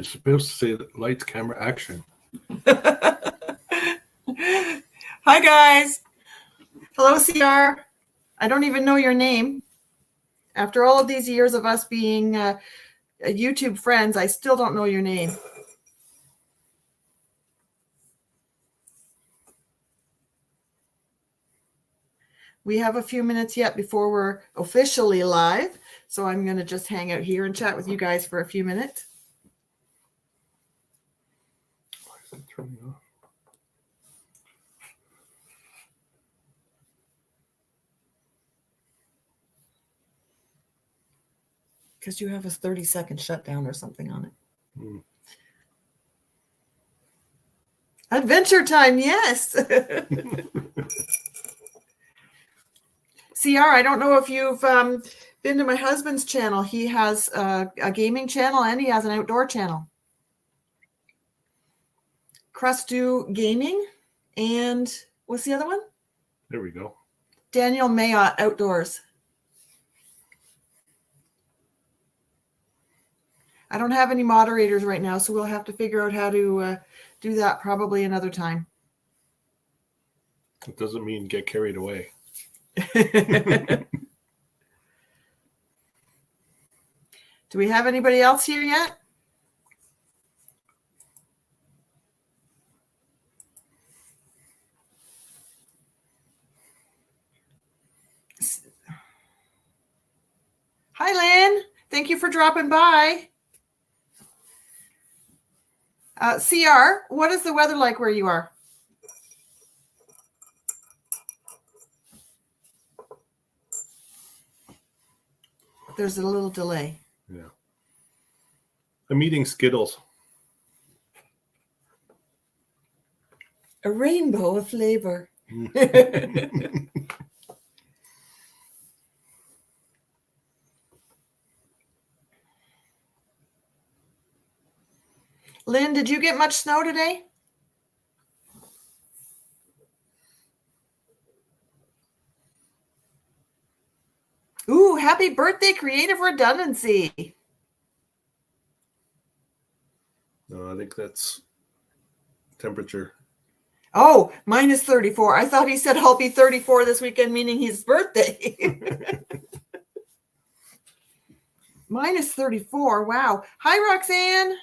It's supposed to say lights, camera, action. Hi, guys. Hello, CR. I don't even know your name. After all of these years of us being YouTube friends, I still don't know your name. We have a few minutes yet before we're officially live, so I'm going to just hang out here and chat with you guys for a few minutes. Why is it turning off? Because you have a 30-second shutdown or something on it. Adventure time, yes. CR, I don't know if you've been to my husband's channel. He has a gaming channel and he has an outdoor channel. Crustu Gaming and what's the other one? There we go. Daniel Mayotte Outdoors. I don't have any moderators right now, so we'll have to figure out how to do that probably another time. It doesn't mean get carried away. Do we have anybody else here yet? Hi, Lynn. Thank you for dropping by. CR, what is the weather like where you are? There's a little delay. Yeah. I'm eating Skittles. A rainbow of flavor. Lynn, did you get much snow today? Ooh, happy birthday, Creative Redundancy. No, I think that's temperature. Oh, minus 34. I thought he said I'll be 34 this weekend, meaning his birthday. Minus 34. Wow. Hi, Roxanne.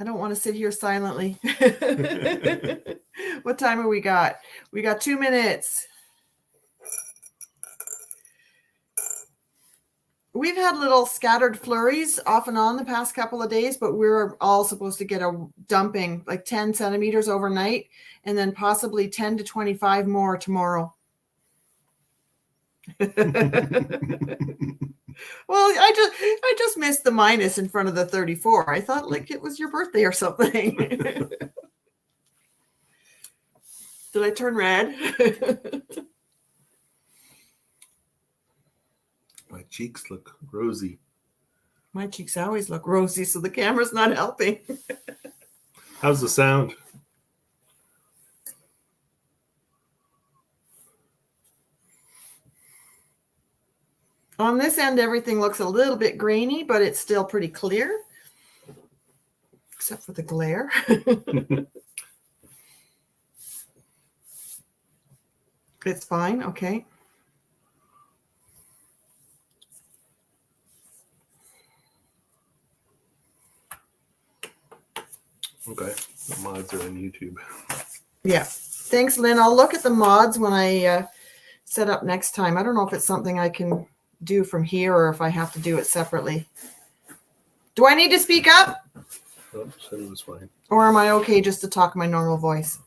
I don't want to sit here silently. What time have we got? We got 2 minutes. We've had little scattered flurries off and on the past couple of days, but we're all supposed to get a dumping like 10 centimeters overnight and then possibly 10 to 25 more tomorrow. Well, I just missed the minus in front of the 34. I thought like it was your birthday or something. Did I turn red? My cheeks look rosy. My cheeks always look rosy, so the camera's not helping. How's the sound? On this end, everything looks a little bit grainy, but it's still pretty clear, except for the glare. It's fine. Okay. Okay. The mods are on YouTube. Yeah. Thanks, Lynn. I'll look at the mods when I set up next time. I don't know if it's something I can do from here or if I have to do it separately. Do I need to speak up? Oh, said it was fine. Or am I okay just to talk my normal voice?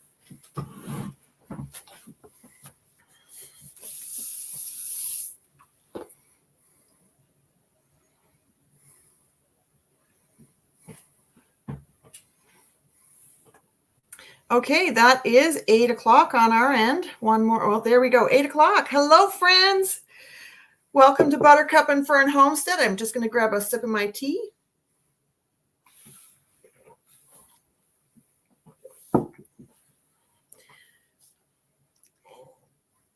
Okay, that is 8 o'clock on our end. One more. Well, there we go. 8 o'clock. Hello, friends. Welcome to Buttercup and Fern Homestead. I'm just going to grab a sip of my tea.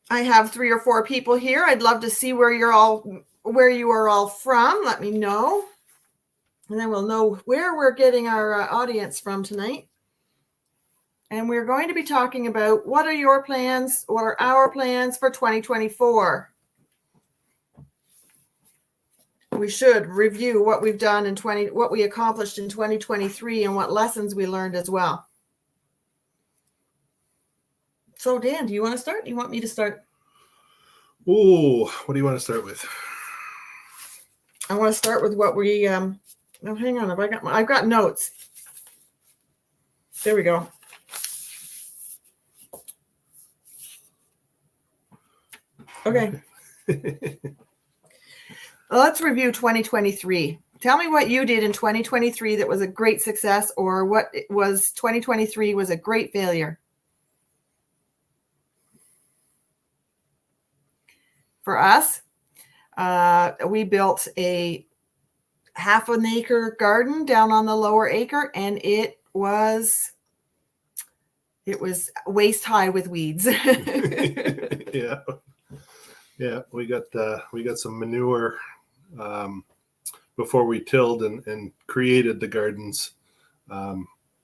I have 3 or 4 people here. I'd love to see where you are all from. Let me know. And then we'll know where we're getting our audience from tonight. And we're going to be talking about what are your plans, what are our plans for 2024. We should review what we've done in what we accomplished in 2023 and what lessons we learned as well. So Dan, do you want to start? Do you want me to start? Oh, what do you want to start with? I want to start with what we oh, hang on. I've got notes. There we go. Okay. Let's review 2023. Tell me what you did in 2023 that was a great success, or what was 2023 was a great failure. For us, we built a half an acre garden down on the lower acre, and it was waist high with weeds. Yeah, we got some manure before we tilled and created the gardens.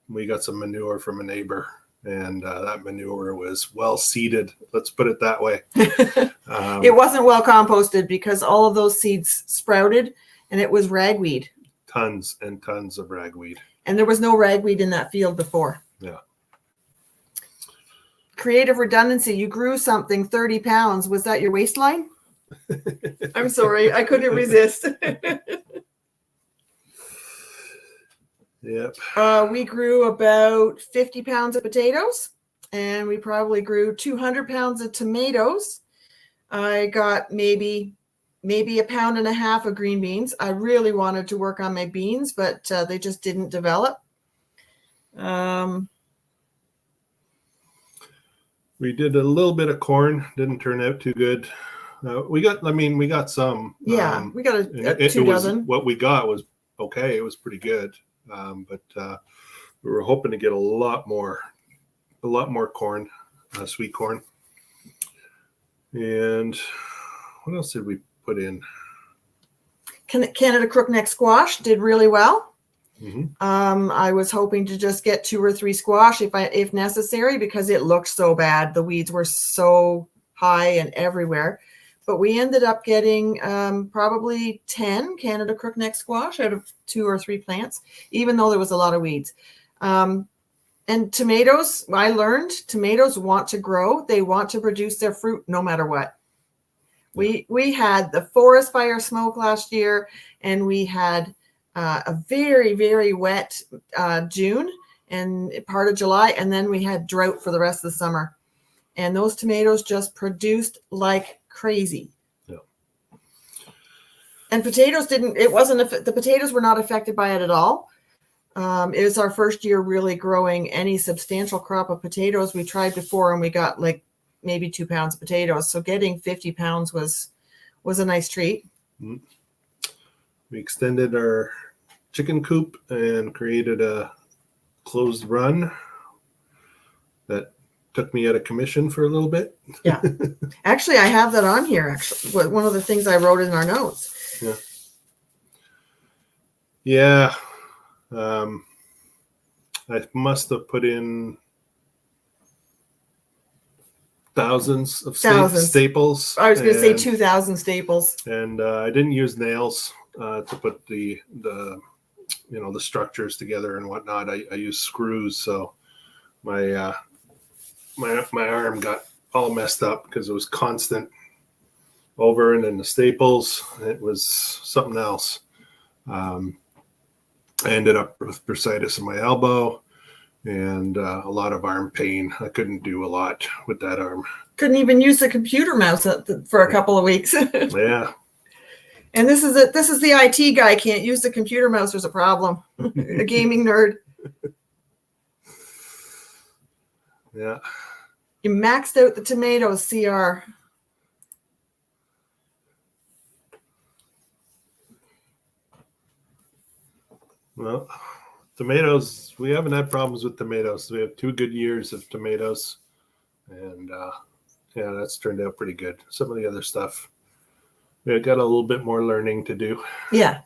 We got some manure from a neighbor, and that manure was well seeded. Let's put it that way. It wasn't well composted because all of those seeds sprouted, and it was ragweed. Tons and tons of ragweed. And there was no ragweed in that field before. Yeah. Creative redundancy. You grew something 30 pounds. Was that your waistline? I'm sorry. I couldn't resist. Yep. We grew about 50 pounds of potatoes, and we probably grew 200 pounds of tomatoes. I got maybe 1.5 pounds of green beans. I really wanted to work on my beans, but they just didn't develop. We did a little bit of corn. Didn't turn out too good. We got some. Yeah, we got a 2 dozen. What we got was okay. It was pretty good. But we were hoping to get a lot more corn, sweet corn. And what else did we put in? Canada crookneck squash did really well. Mm-hmm. I was hoping to just get 2 or 3 squash if necessary, because it looked so bad. The weeds were so high and everywhere. But we ended up getting probably 10 Canada crookneck squash out of 2 or 3 plants, even though there was a lot of weeds. And tomatoes, I learned tomatoes want to grow. They want to produce their fruit no matter what. We had the forest fire smoke last year, and we had a very, very wet June and part of July, and then we had drought for the rest of the summer. And those tomatoes just produced like crazy. Yeah. And the potatoes were not affected by it at all. It was our first year really growing any substantial crop of potatoes. We tried before, and we got like maybe 2 pounds of potatoes. So getting 50 pounds was a nice treat. Mm-hmm. We extended our chicken coop and created a closed run that took me out of commission for a little bit. Yeah. Actually, I have that on here. Actually, one of the things I wrote in our notes. Yeah. Yeah. I must have put in thousands of staples. I was going to say 2,000 staples. And I didn't use nails to put the structures together and whatnot. I used screws, so my arm got all messed up because it was constant over, and then the staples, it was something else. I ended up with bursitis in my elbow and a lot of arm pain. I couldn't do a lot with that arm. Couldn't even use the computer mouse for a couple of weeks. Yeah. And this is the IT guy can't use the computer mouse. There's a problem. A gaming nerd. Yeah. You maxed out the tomatoes, CR. Well, tomatoes, we haven't had problems with tomatoes. We have 2 good years of tomatoes, and yeah, that's turned out pretty good. Some of the other stuff, we got a little bit more learning to do, Yeah.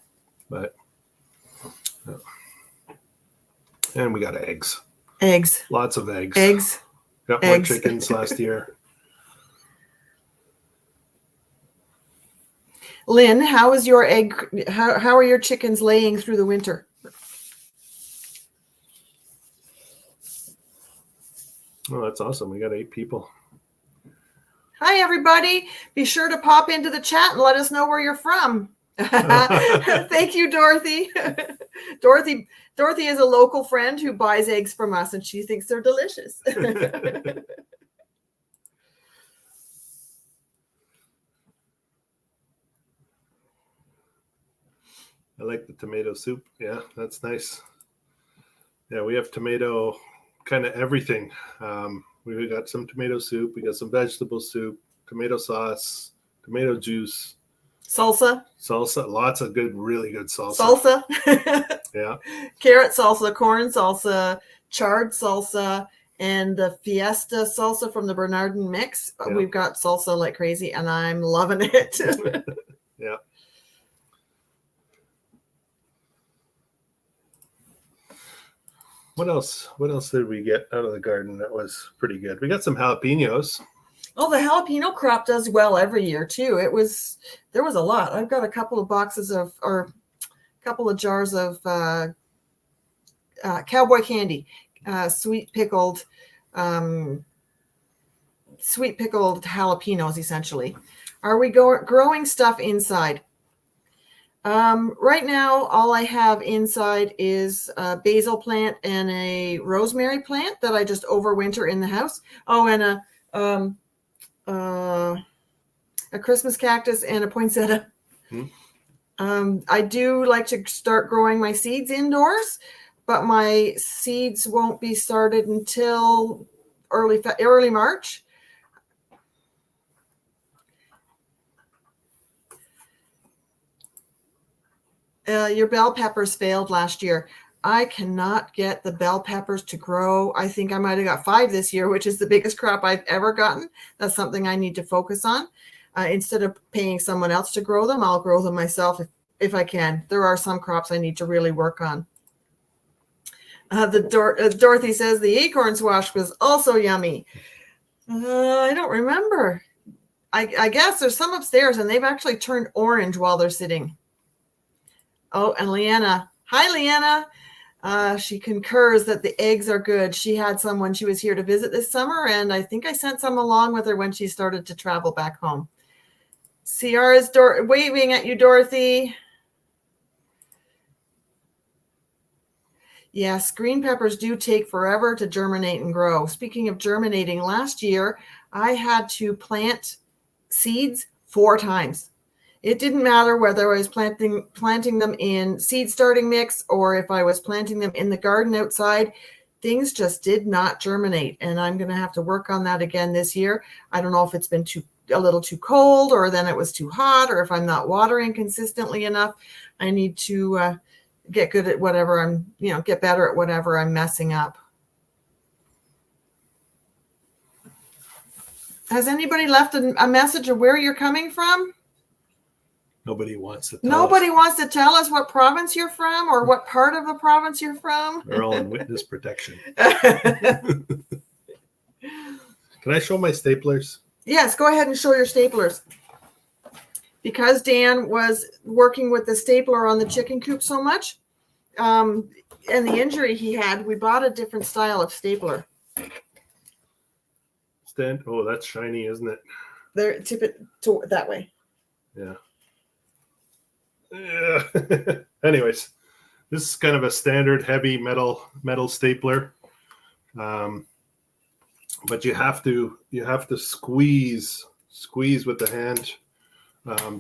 but and we got eggs. Eggs. Lots of eggs. Eggs. Got more chickens last year. Lynn, how is your egg? How are your chickens laying through the winter? Oh, that's awesome. We got 8 people. Hi, everybody. Be sure to pop into the chat and let us know where you're from. Thank you, Dorothy. Dorothy is a local friend who buys eggs from us, and she thinks they're delicious. I like the tomato soup. Yeah, that's nice. Yeah, we have tomato kind of everything. We got some tomato soup. We got some vegetable soup, tomato sauce, tomato juice. Salsa. Lots of good, really good salsa. Salsa. Yeah. Carrot salsa, corn salsa, chard salsa, and the Fiesta salsa from the Bernardin mix. Yeah. We've got salsa like crazy, and I'm loving it. Yeah. What else? What else did we get out of the garden that was pretty good? We got some jalapenos. Oh, the jalapeno crop does well every year too. There was a lot. I've got a couple of boxes of, or a couple of jars of cowboy candy, sweet pickled jalapenos. Essentially, are we growing stuff inside? Right now, all I have inside is a basil plant and a rosemary plant that I just overwinter in the house. Oh, and a Christmas cactus and a poinsettia. I do like to start growing my seeds indoors, but my seeds won't be started until early March. Your bell peppers failed last year. I cannot get the bell peppers to grow. I think I might have got 5 this year, which is the biggest crop I've ever gotten. That's something I need to focus on. Instead of paying someone else to grow them, I'll grow them myself if I can. There are some crops I need to really work on. Dorothy says the acorn squash was also yummy. I don't remember. I guess there's some upstairs, and they've actually turned orange while they're sitting. Oh, and Leanna. Hi, Leanna. She concurs that the eggs are good. She had some when she was here to visit this summer, and I think I sent some along with her when she started to travel back home. Ciara's waving at you, Dorothy. Yes, green peppers do take forever to germinate and grow. Speaking of germinating, last year I had to plant seeds 4 times. It didn't matter whether I was planting them in seed starting mix or if I was planting them in the garden outside. Things just did not germinate, and I'm going to have to work on that again this year. I don't know if it's been a little too cold, or then it was too hot, or if I'm not watering consistently enough. I need to get good at whatever get better at whatever I'm messing up. Has anybody left a message of where you're coming from? Nobody wants to tell us what province you're from or what part of the province you're from. They're all in witness protection. Can I show my staplers? Yes, go ahead and show your staplers. Because Dan was working with the stapler on the chicken coop so much, and the injury he had, we bought a different style of stapler. Oh, that's shiny, isn't it? There, tip it to that way. Yeah. Yeah. Anyways, this is kind of a standard heavy metal stapler, but you have to squeeze with the hand.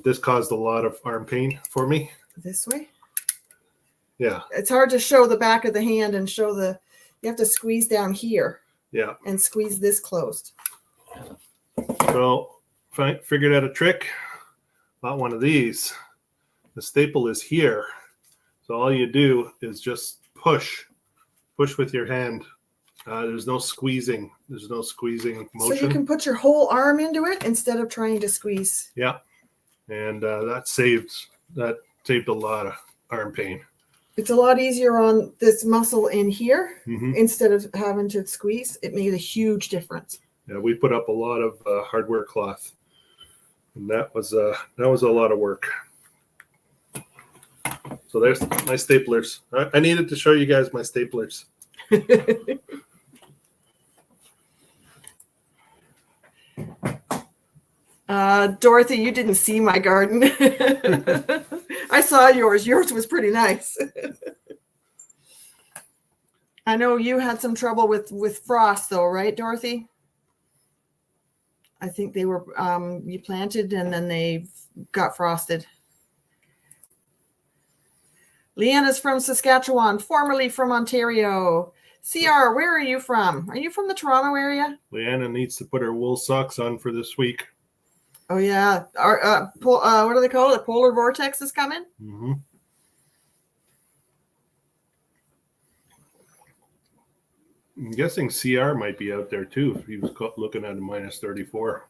This caused a lot of arm pain for me. This way. Yeah, it's hard to show the back of the hand and show you have to squeeze down here. Yeah, and squeeze this closed. So figured out a trick. Bought one of these. The staple is here. So all you do is just push with your hand There's no squeezing. There's no squeezing motion. So you can put your whole arm into it instead of trying to squeeze. Yeah, and that saved a lot of arm pain. It's a lot easier on this muscle in here Mm-hmm. instead of having to squeeze. It made a huge difference. Yeah, we put up a lot of hardware cloth, and that was a lot of work. So there's my staplers. I needed to show you guys my staplers. Dorothy, you didn't see my garden. I saw yours. Yours was pretty nice. I know you had some trouble with frost though, right, Dorothy? I think they were you planted and then they got frosted. Leanna's from Saskatchewan, formerly from Ontario. CR, where are you from? Are you from the Toronto area? Leanna needs to put her wool socks on for this week. Oh yeah. What do they call it? The polar vortex is coming. Mm-hmm. I'm guessing CR might be out there too if he was looking at a -34.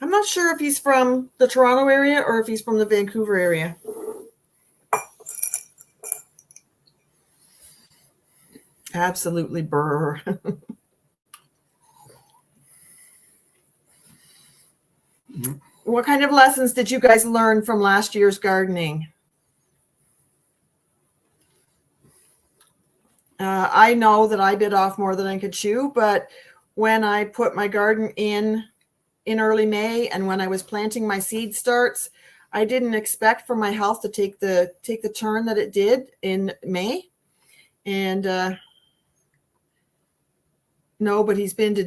I'm not sure if he's from the Toronto area or if he's from the Vancouver area. Absolutely burr. What kind of lessons did you guys learn from last year's gardening? I know that I bit off more than I could chew, but when I put my garden in early May and when I was planting my seed starts, I didn't expect for my health to take the turn that it did in May. And no, but he's been to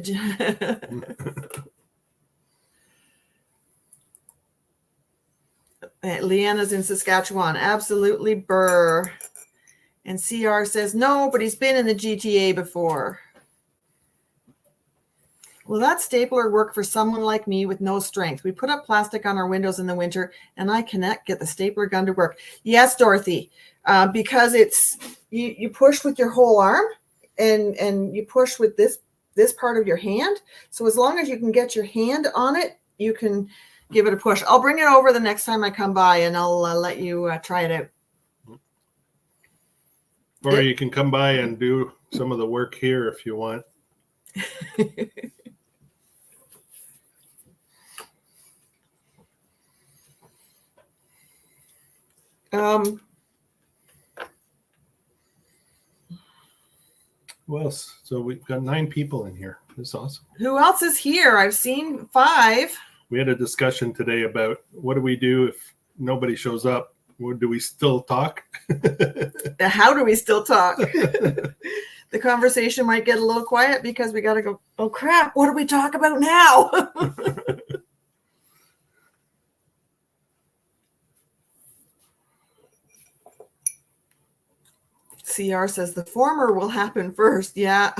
Leanna's in Saskatchewan. Absolutely burr. And CR says, no, but he's been in the GTA before. Well, that stapler worked for someone like me with no strength. We put up plastic on our windows in the winter, and I cannot get the stapler gun to work. Yes, Dorothy, because it's you push with your whole arm, and you push with this part of your hand. So as long as you can get your hand on it, you can give it a push. I'll bring it over the next time I come by, and I'll let you try it out. Or you can come by and do some of the work here if you want. Well, so we've got 9 people in here. That's awesome. Who else is here? I've seen 5. We had a discussion today about what do we do if nobody shows up? Do we still talk? How do we still talk? The conversation might get a little quiet because we got to go, oh crap, what do we talk about now? CR says the former will happen first. Yeah.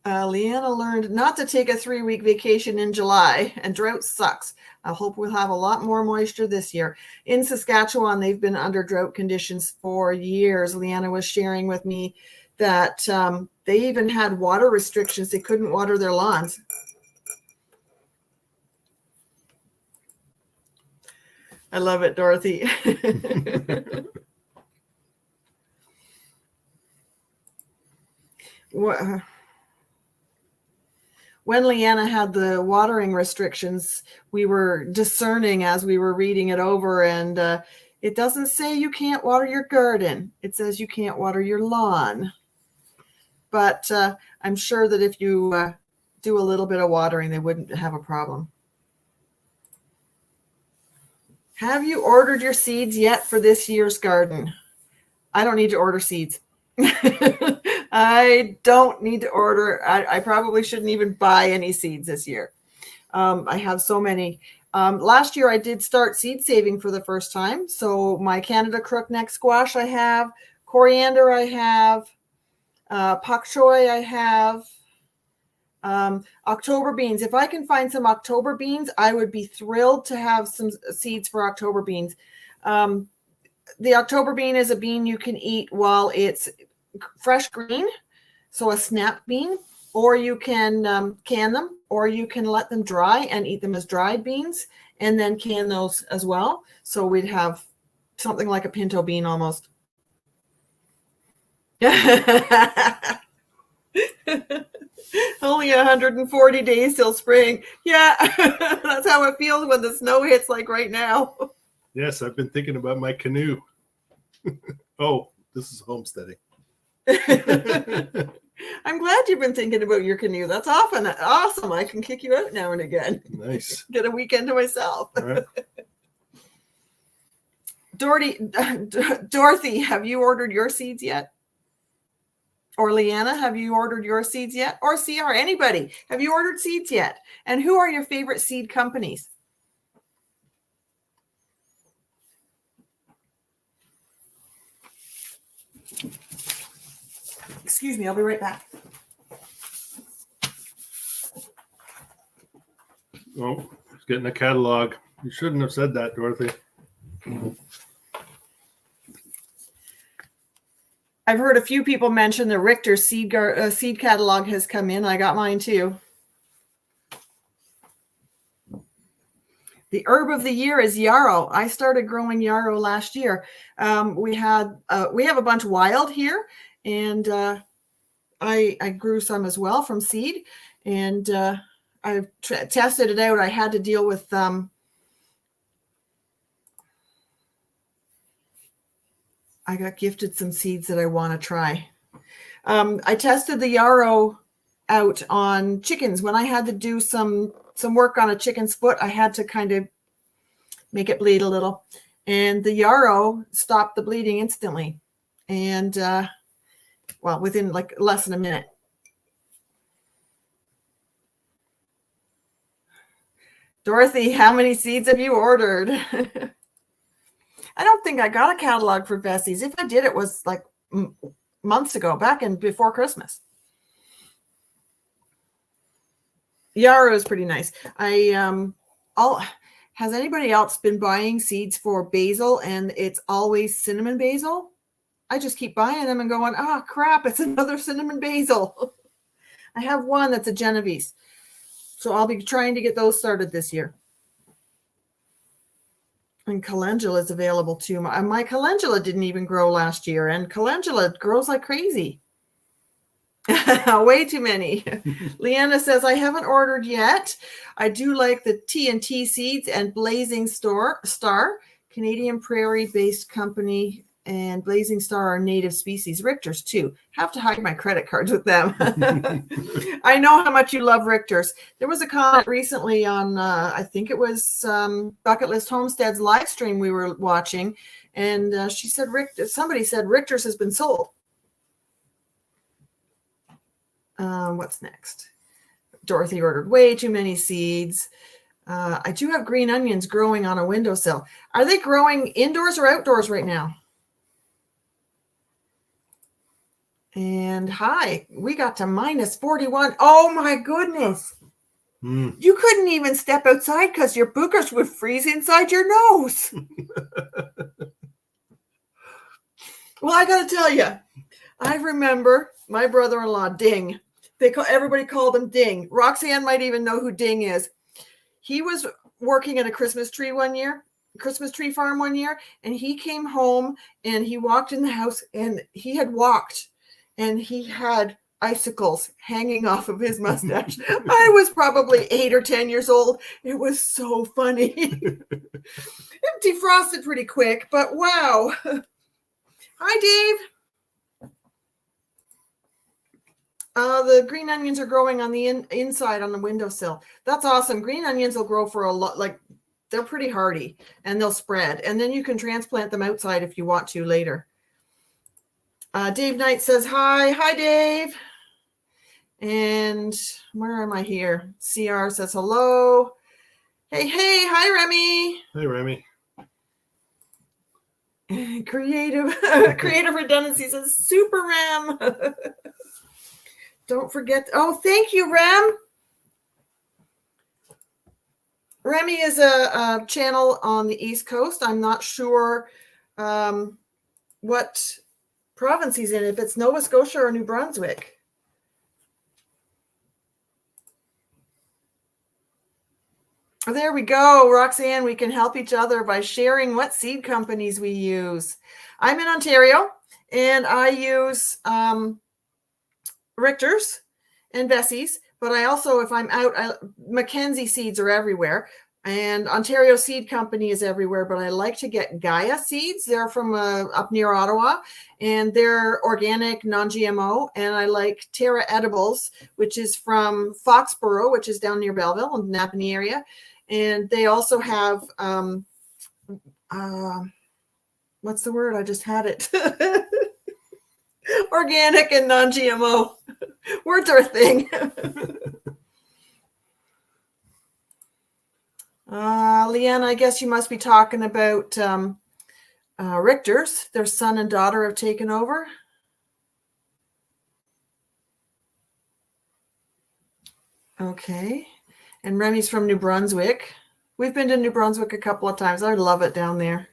Leanna learned not to take a 3-week vacation in July, and drought sucks. I hope we'll have a lot more moisture this year. In Saskatchewan, they've been under drought conditions for years. Leanna was sharing with me that they even had water restrictions. They couldn't water their lawns. I love it, Dorothy. When Leanna had the watering restrictions, we were discerning as we were reading it over, and it doesn't say you can't water your garden. It says you can't water your lawn. But I'm sure that if you do a little bit of watering, they wouldn't have a problem. Have you ordered your seeds yet for this year's garden? I don't need to order seeds. I don't need to order. I probably shouldn't even buy any seeds this year. I have so many. Last year I did start seed saving for the first time. So my Canada crookneck squash I have, coriander I have, pak choy I have, October beans. If I can find some October beans, I would be thrilled to have some seeds for October beans. The October bean is a bean you can eat while it's fresh green, so a snap bean, or you can can them, or you can let them dry and eat them as dried beans and then can those as well. So we'd have something like a pinto bean almost. Only 140 days till spring. Yeah, that's how it feels when the snow hits like right now. Yes, I've been thinking about my canoe. Oh, this is homesteading. I'm glad you've been thinking about your canoe. That's awesome. I can kick you out now and again. Nice. Get a weekend to myself. All right. Dorothy, have you ordered your seeds yet? Or Leanna, have you ordered your seeds yet? Or CR, anybody, have you ordered seeds yet? And who are your favorite seed companies? Excuse me, I'll be right back. Oh, it's getting a catalog. You shouldn't have said that, Dorothy. I've heard a few people mention the Richter seed catalog has come in. I got mine too. The herb of the year is yarrow. I started growing yarrow last year. We have a bunch wild here, and I grew some as well from seed, and I tested it out. I had to deal with I got gifted some seeds that I want to try. I tested the yarrow out on chickens. When I had to do some work on a chicken's foot, I had to kind of make it bleed a little. And the yarrow stopped the bleeding instantly. And, well, within like less than a minute. Dorothy, how many seeds have you ordered? I don't think I got a catalog for Bessie's. If I did, it was like months ago, before Christmas. Yarrow is pretty nice. Has anybody else been buying seeds for basil and it's always cinnamon basil? I just keep buying them and going, oh crap, it's another cinnamon basil. I have one that's a Genovese. So I'll be trying to get those started this year. And calendula is available too. My calendula didn't even grow last year, and calendula grows like crazy. Way too many. Leanna says, I haven't ordered yet. I do like the T&T seeds and Blazing Star, Canadian prairie-based company, and Blazing Star are native species. Richter's too. Have to hide my credit cards with them. I know how much you love Richter's. There was a comment recently on, I think it was Bucket List Homestead's live stream we were watching, and she said, somebody said Richter's has been sold. What's next? Dorothy ordered way too many seeds. I do have green onions growing on a windowsill. Are they growing indoors or outdoors right now? And hi, we got to minus 41. Oh my goodness. You couldn't even step outside because your boogers would freeze inside your nose. Well, I got to tell you, I remember my brother-in-law, Ding. Everybody called him Ding. Roxanne might even know who Ding is. He was working at a Christmas tree farm one year, and he came home and he walked in the house, and he had walked and he had icicles hanging off of his mustache. I was probably 8 or 10 years old. It was so funny. It defrosted pretty quick, but wow. Hi, Dave. The green onions are growing on the inside on the windowsill. That's awesome. Green onions will grow for a lot, like they're pretty hardy, and they'll spread. And then you can transplant them outside if you want to later. Dave Knight says, hi. Hi, Dave. And where am I here? CR says, hello. Hey. Hi, Remy. Hey, Remy. Creative Redundancy says, Super Rem. Don't forget. Oh, thank you, Rem. Remy is a channel on the East Coast. I'm not sure what province he's in, if it's Nova Scotia or New Brunswick. There we go, Roxanne. We can help each other by sharing what seed companies we use. I'm in Ontario, and I use Richter's and Bessie's, but I also, if I'm out, Mackenzie seeds are everywhere, and Ontario Seed Company is everywhere, but I like to get Gaia seeds. They're from up near Ottawa, and they're organic, non-GMO, and I like Terra Edibles, which is from Foxborough, which is down near Belleville in the Napanee area. And they also have, what's the word? I just had it. Organic and non-GMO. Words are a thing. Leanne, I guess you must be talking about Richter's. Their son and daughter have taken over. Okay. And Remy's from New Brunswick. We've been to New Brunswick a couple of times. I love it down there.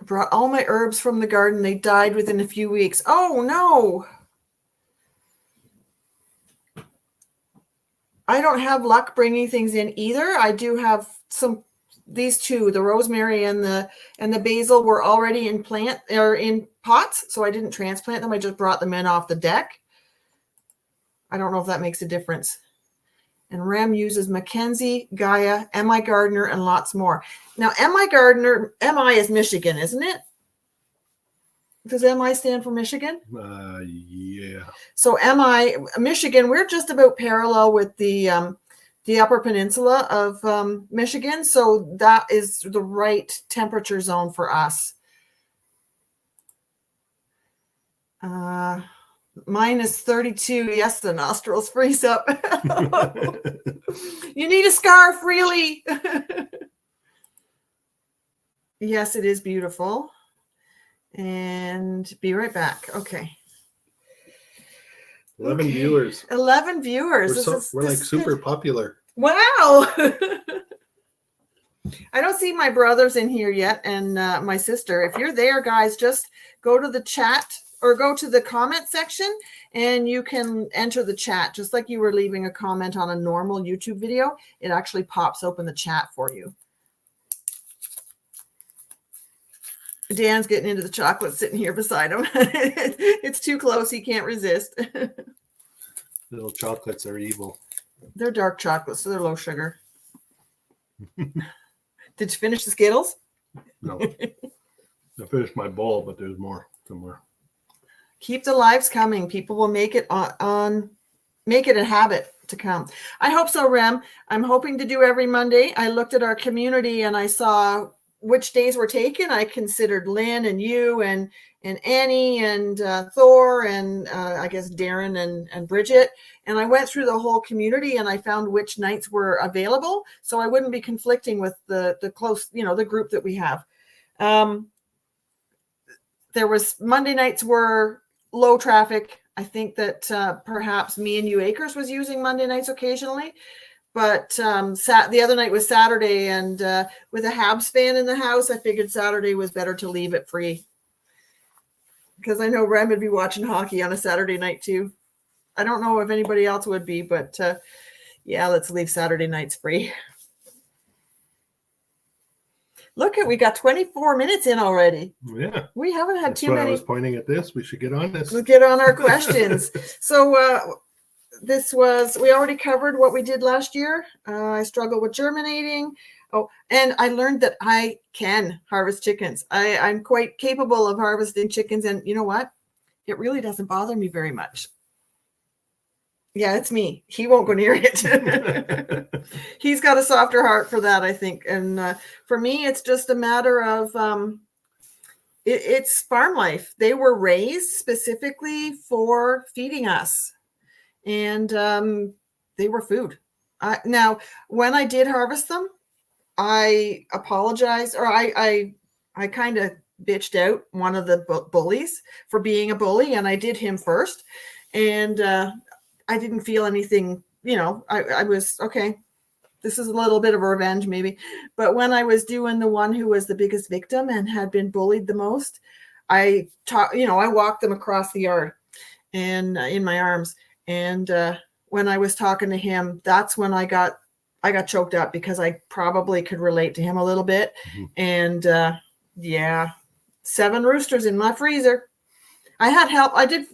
I brought all my herbs from the garden. They died within a few weeks. Oh, no. I don't have luck bringing things in either. I do have these two, the rosemary and the basil were already in pots, so I didn't transplant them. I just brought them in off the deck. I don't know if that makes a difference. And Rem uses Mackenzie, Gaia, MI Gardner, and lots more. Now, MI Gardner, MI is Michigan, isn't it? Does MI stand for Michigan? Yeah. So MI, Michigan, we're just about parallel with the Upper Peninsula of Michigan. So that is the right temperature zone for us. Mine is 32. Yes, the nostrils freeze up. You need a scarf, really. Yes, it is beautiful. And be right back. Okay. 11 viewers. 11 viewers. We're like super popular. Wow. I don't see my brothers in here yet, and my sister. If you're there, guys, just go to the chat or go to the comment section and you can enter the chat. Just like you were leaving a comment on a normal YouTube video, it actually pops open the chat for you. Dan's getting into the chocolate sitting here beside him. It's too close. He can't resist. Little chocolates are evil. They're dark chocolates, so they're low sugar. Did you finish the Skittles? No. I finished my bowl, but there's more somewhere. Keep the lives coming. People will make it make it a habit to come. I hope so, Rem. I'm hoping to do every Monday. I looked at our community and I saw which days were taken. I considered Lynn and you and Annie and Thor and I guess Darren and Bridget. And I went through the whole community and I found which nights were available. So I wouldn't be conflicting with the close, the group that we have. There was Monday nights were low traffic. I think that perhaps Me and You Acres was using Monday nights occasionally. But the other night was Saturday, and with a Habs fan in the house, I figured Saturday was better to leave it free. Because I know Rem would be watching hockey on a Saturday night too. I don't know if anybody else would be, but yeah, let's leave Saturday nights free. Look, we got 24 minutes in already. Yeah. We haven't had That's too why many. I was pointing at this. We should get on this. We'll get on our questions. So we already covered what we did last year. I struggle with germinating. Oh, and I learned that I can harvest chickens. I'm quite capable of harvesting chickens. And you know what? It really doesn't bother me very much. Yeah, it's me. He won't go near it. He's got a softer heart for that, I think. And for me, it's just a matter of it's farm life. They were raised specifically for feeding us. And they were food. Now, when I did harvest them, I apologized, or I kind of bitched out one of the bullies for being a bully, and I did him first. And I didn't feel anything, I was, okay, this is a little bit of a revenge maybe. But when I was doing the one who was the biggest victim and had been bullied the most, I walked them across the yard and in my arms. And when I was talking to him, that's when I got choked up, because I probably could relate to him a little bit. And yeah, 7 roosters in my freezer. I had help. I did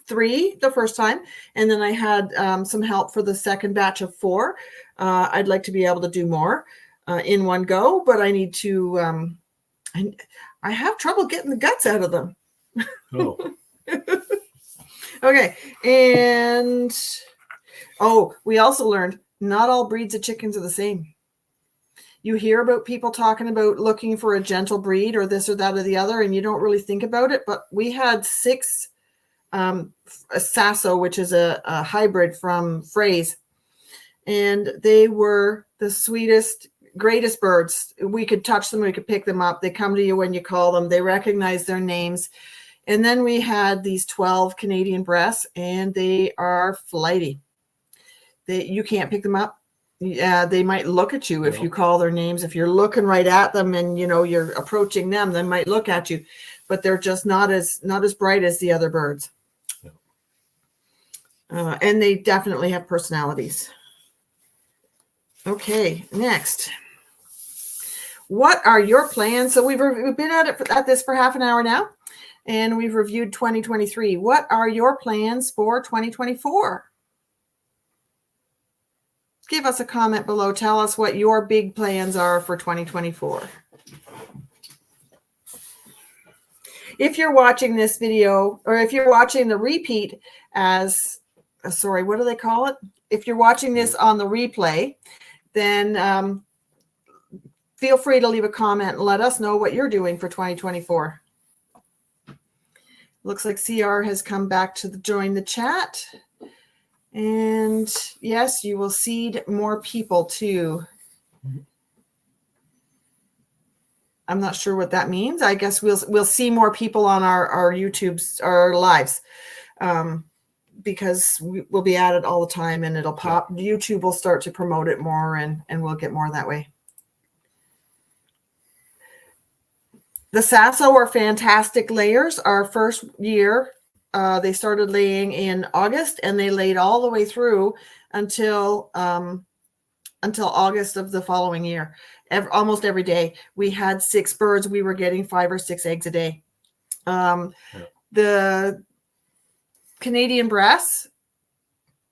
3 the first time, and then I had some help for the second batch of 4. I'd like to be able to do more in one go, but I need to. I have trouble getting the guts out of them. Oh. Okay, and we also learned not all breeds of chickens are the same. You hear about people talking about looking for a gentle breed or this or that or the other, and you don't really think about it. But we had 6 a Sasso, which is a hybrid from Phrase, and they were the sweetest, greatest birds. We could touch them, we could pick them up. They come to you when you call them. They recognize their names. And then we had these 12 Canadian breasts, and they are flighty. You can't pick them up. Yeah, they might look at you if you call their names. If you're looking right at them and you're approaching them, they might look at you, but they're just not as bright as the other birds. And they definitely have personalities. Okay, next. What are your plans? So we've been at this for half an hour now, and we've reviewed 2023. What are your plans for 2024? Give us a comment below. Tell us what your big plans are for 2024. If you're watching this video, or if you're watching the repeat what do they call it? If you're watching this on the replay, then feel free to leave a comment and let us know what you're doing for 2024. Looks like CR has come back to join the chat. And yes, you will seed more people too. I'm not sure what that means. I guess we'll see more people on our YouTubes, our lives, because we'll be at it all the time, and it'll pop. YouTube will start to promote it more, and we'll get more that way. The Sasso are fantastic layers. Our first year, they started laying in August, and they laid all the way through until August of the following year. Almost every day we had 6 birds. We were getting 5 or 6 eggs a day. The Canadian breasts,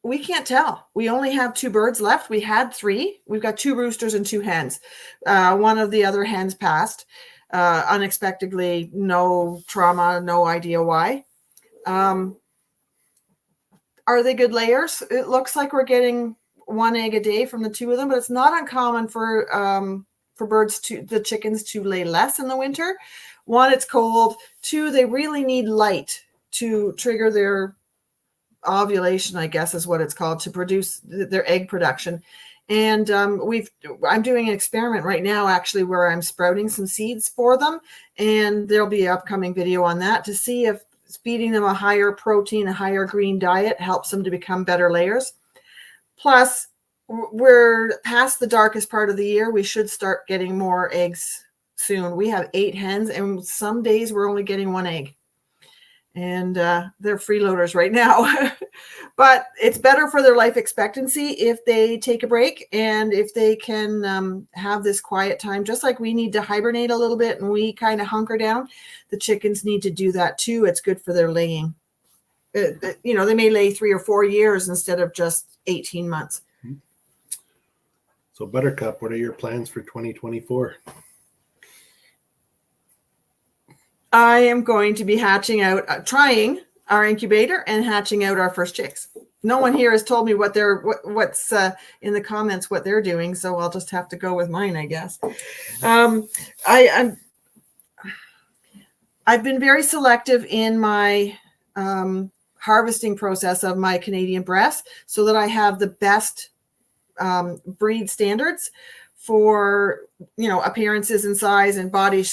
we can't tell. We only have 2 birds left. We had 3. We've got 2 roosters and 2 hens. One of the other hens passed unexpectedly. No trauma, no idea why. Are they good layers? It looks like we're getting 1 egg a day from the 2 of them, but it's not uncommon for the chickens to lay less in the winter. 1, it's cold. 2, they really need light to trigger their ovulation, I guess is what it's called, to produce their egg production. And I'm doing an experiment right now, actually, where I'm sprouting some seeds for them, and there'll be an upcoming video on that to see if feeding them a higher protein, a higher green diet helps them to become better layers. Plus, we're past the darkest part of the year. We should start getting more eggs soon. We have 8 hens, and some days we're only getting 1 egg. And they're freeloaders right now. But it's better for their life expectancy if they take a break, and if they can have this quiet time. Just like we need to hibernate a little bit and we kind of hunker down, the chickens need to do that too. It's good for their laying. They may lay 3 or 4 years instead of just 18 months. So Buttercup, what are your plans for 2024? I am going to be hatching out, trying our incubator and hatching out our first chicks. No one here has told me what's in the comments what they're doing, so I'll just have to go with mine, I guess. I've been very selective in my harvesting process of my Canadian breasts, so that I have the best breed standards for appearances and size and body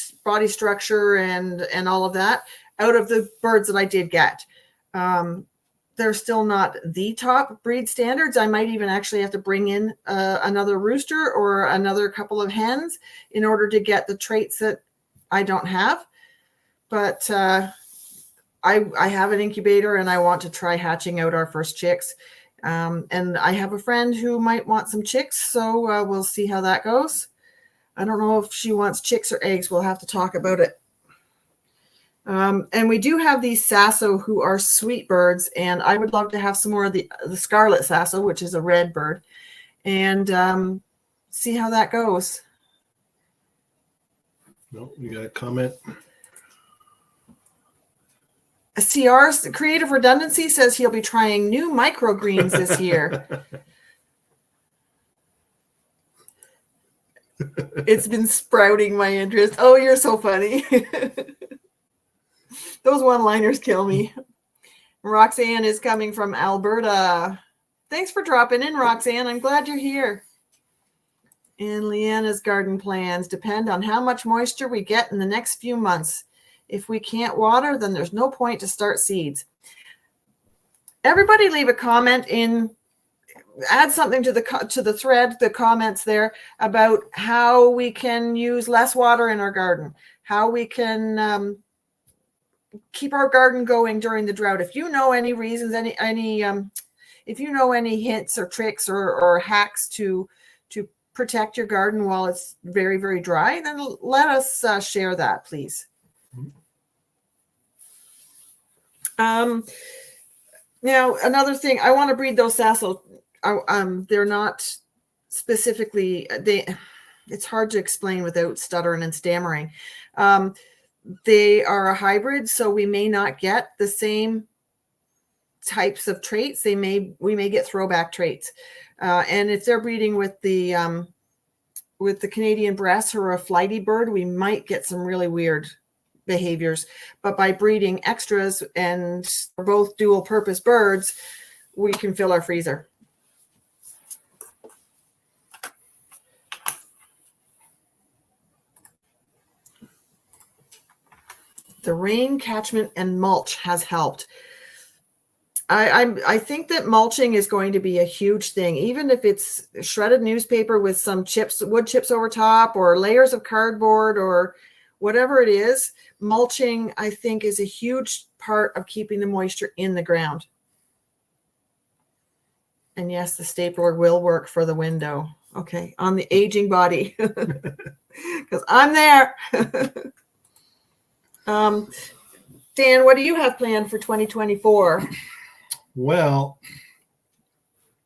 structure and all of that out of the birds that I did get. They're still not the top breed standards. I might even actually have to bring in another rooster or another couple of hens in order to get the traits that I don't have. but I have an incubator and I want to try hatching out our first chicks. And I have a friend who might want some chicks, so we'll see how that goes. I don't know if she wants chicks or eggs. We'll have to talk about it. And we do have these sasso who are sweet birds, and I would love to have some more of the scarlet sasso, which is a red bird, and see how that goes. No, you got a comment? CR's Creative Redundancy says he'll be trying new microgreens this year. It's been sprouting my interest. Oh, you're so funny. Those one-liners kill me. Roxanne is coming from Alberta. Thanks for dropping in, Roxanne. I'm glad you're here. And Leanna's garden plans depend on how much moisture we get in the next few months. If we can't water, then there's no point to start seeds. Everybody leave a comment add something to the thread, the comments there, about how we can use less water in our garden, how we can keep our garden going during the drought. If you know any reasons, if you know any hints or tricks or hacks to protect your garden while it's very, very dry, then let us share that, please. Now, another thing, I want to breed those sasso. They're not specifically, it's hard to explain without stuttering and stammering. They are a hybrid, so we may not get the same types of traits. We may get throwback traits. And if they're breeding with the Canadian breast or a flighty bird, we might get some really weird behaviors. But by breeding extras and both dual purpose birds, we can fill our freezer. The rain catchment and mulch has helped. I think that mulching is going to be a huge thing, even if it's shredded newspaper with some chips, wood chips over top, or layers of cardboard, or whatever it is. Mulching, I think, is a huge part of keeping the moisture in the ground. And yes, the stapler will work for the window. Okay, on the aging body, because I'm there. Dan, what do you have planned for 2024? Well,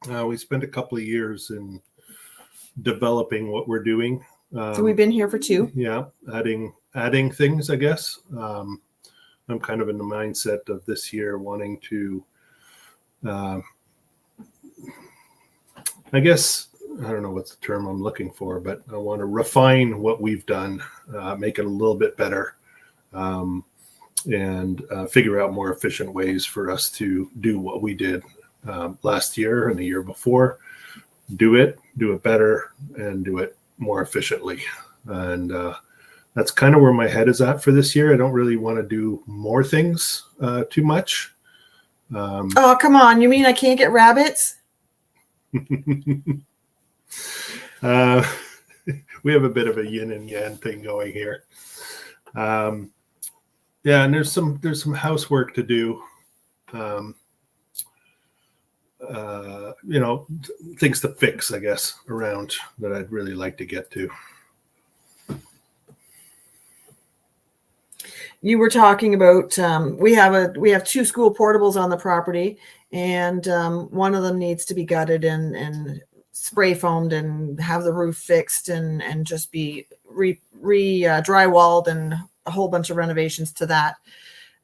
we spent a couple of years in developing what we're doing. So we've been here for 2. Yeah, adding things, I guess. I'm kind of in the mindset of this year wanting to, I guess, I don't know what's the term I'm looking for, but I want to refine what we've done, make it a little bit better. And figure out more efficient ways for us to do what we did last year and the year before. Do it better, and do it more efficiently. And that's kind of where my head is at for this year. I don't really want to do more things too much. Oh, come on. You mean I can't get rabbits? We have a bit of a yin and yang thing going here. Yeah, and there's some housework to do. Things to fix, I guess, around that I'd really like to get to. You were talking about we have 2 school portables on the property, and one of them needs to be gutted and spray foamed and have the roof fixed and just be drywalled and a whole bunch of renovations to that,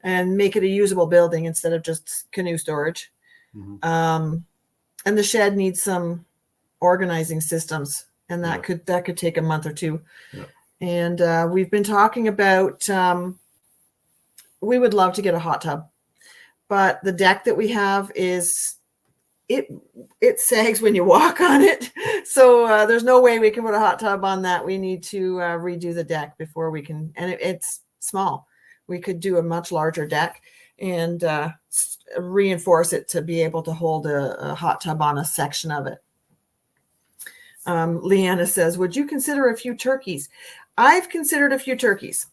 and make it a usable building instead of just canoe storage. Mm-hmm. And the shed needs some organizing systems, and that could take a month or 2. Yeah. And we've been talking about we would love to get a hot tub, but the deck that we have it sags when you walk on it. So there's no way we can put a hot tub on that. We need to redo the deck before we can, and it's small. We could do a much larger deck and reinforce it to be able to hold a hot tub on a section of it. Leanna says, would you consider a few turkeys? I've considered a few turkeys.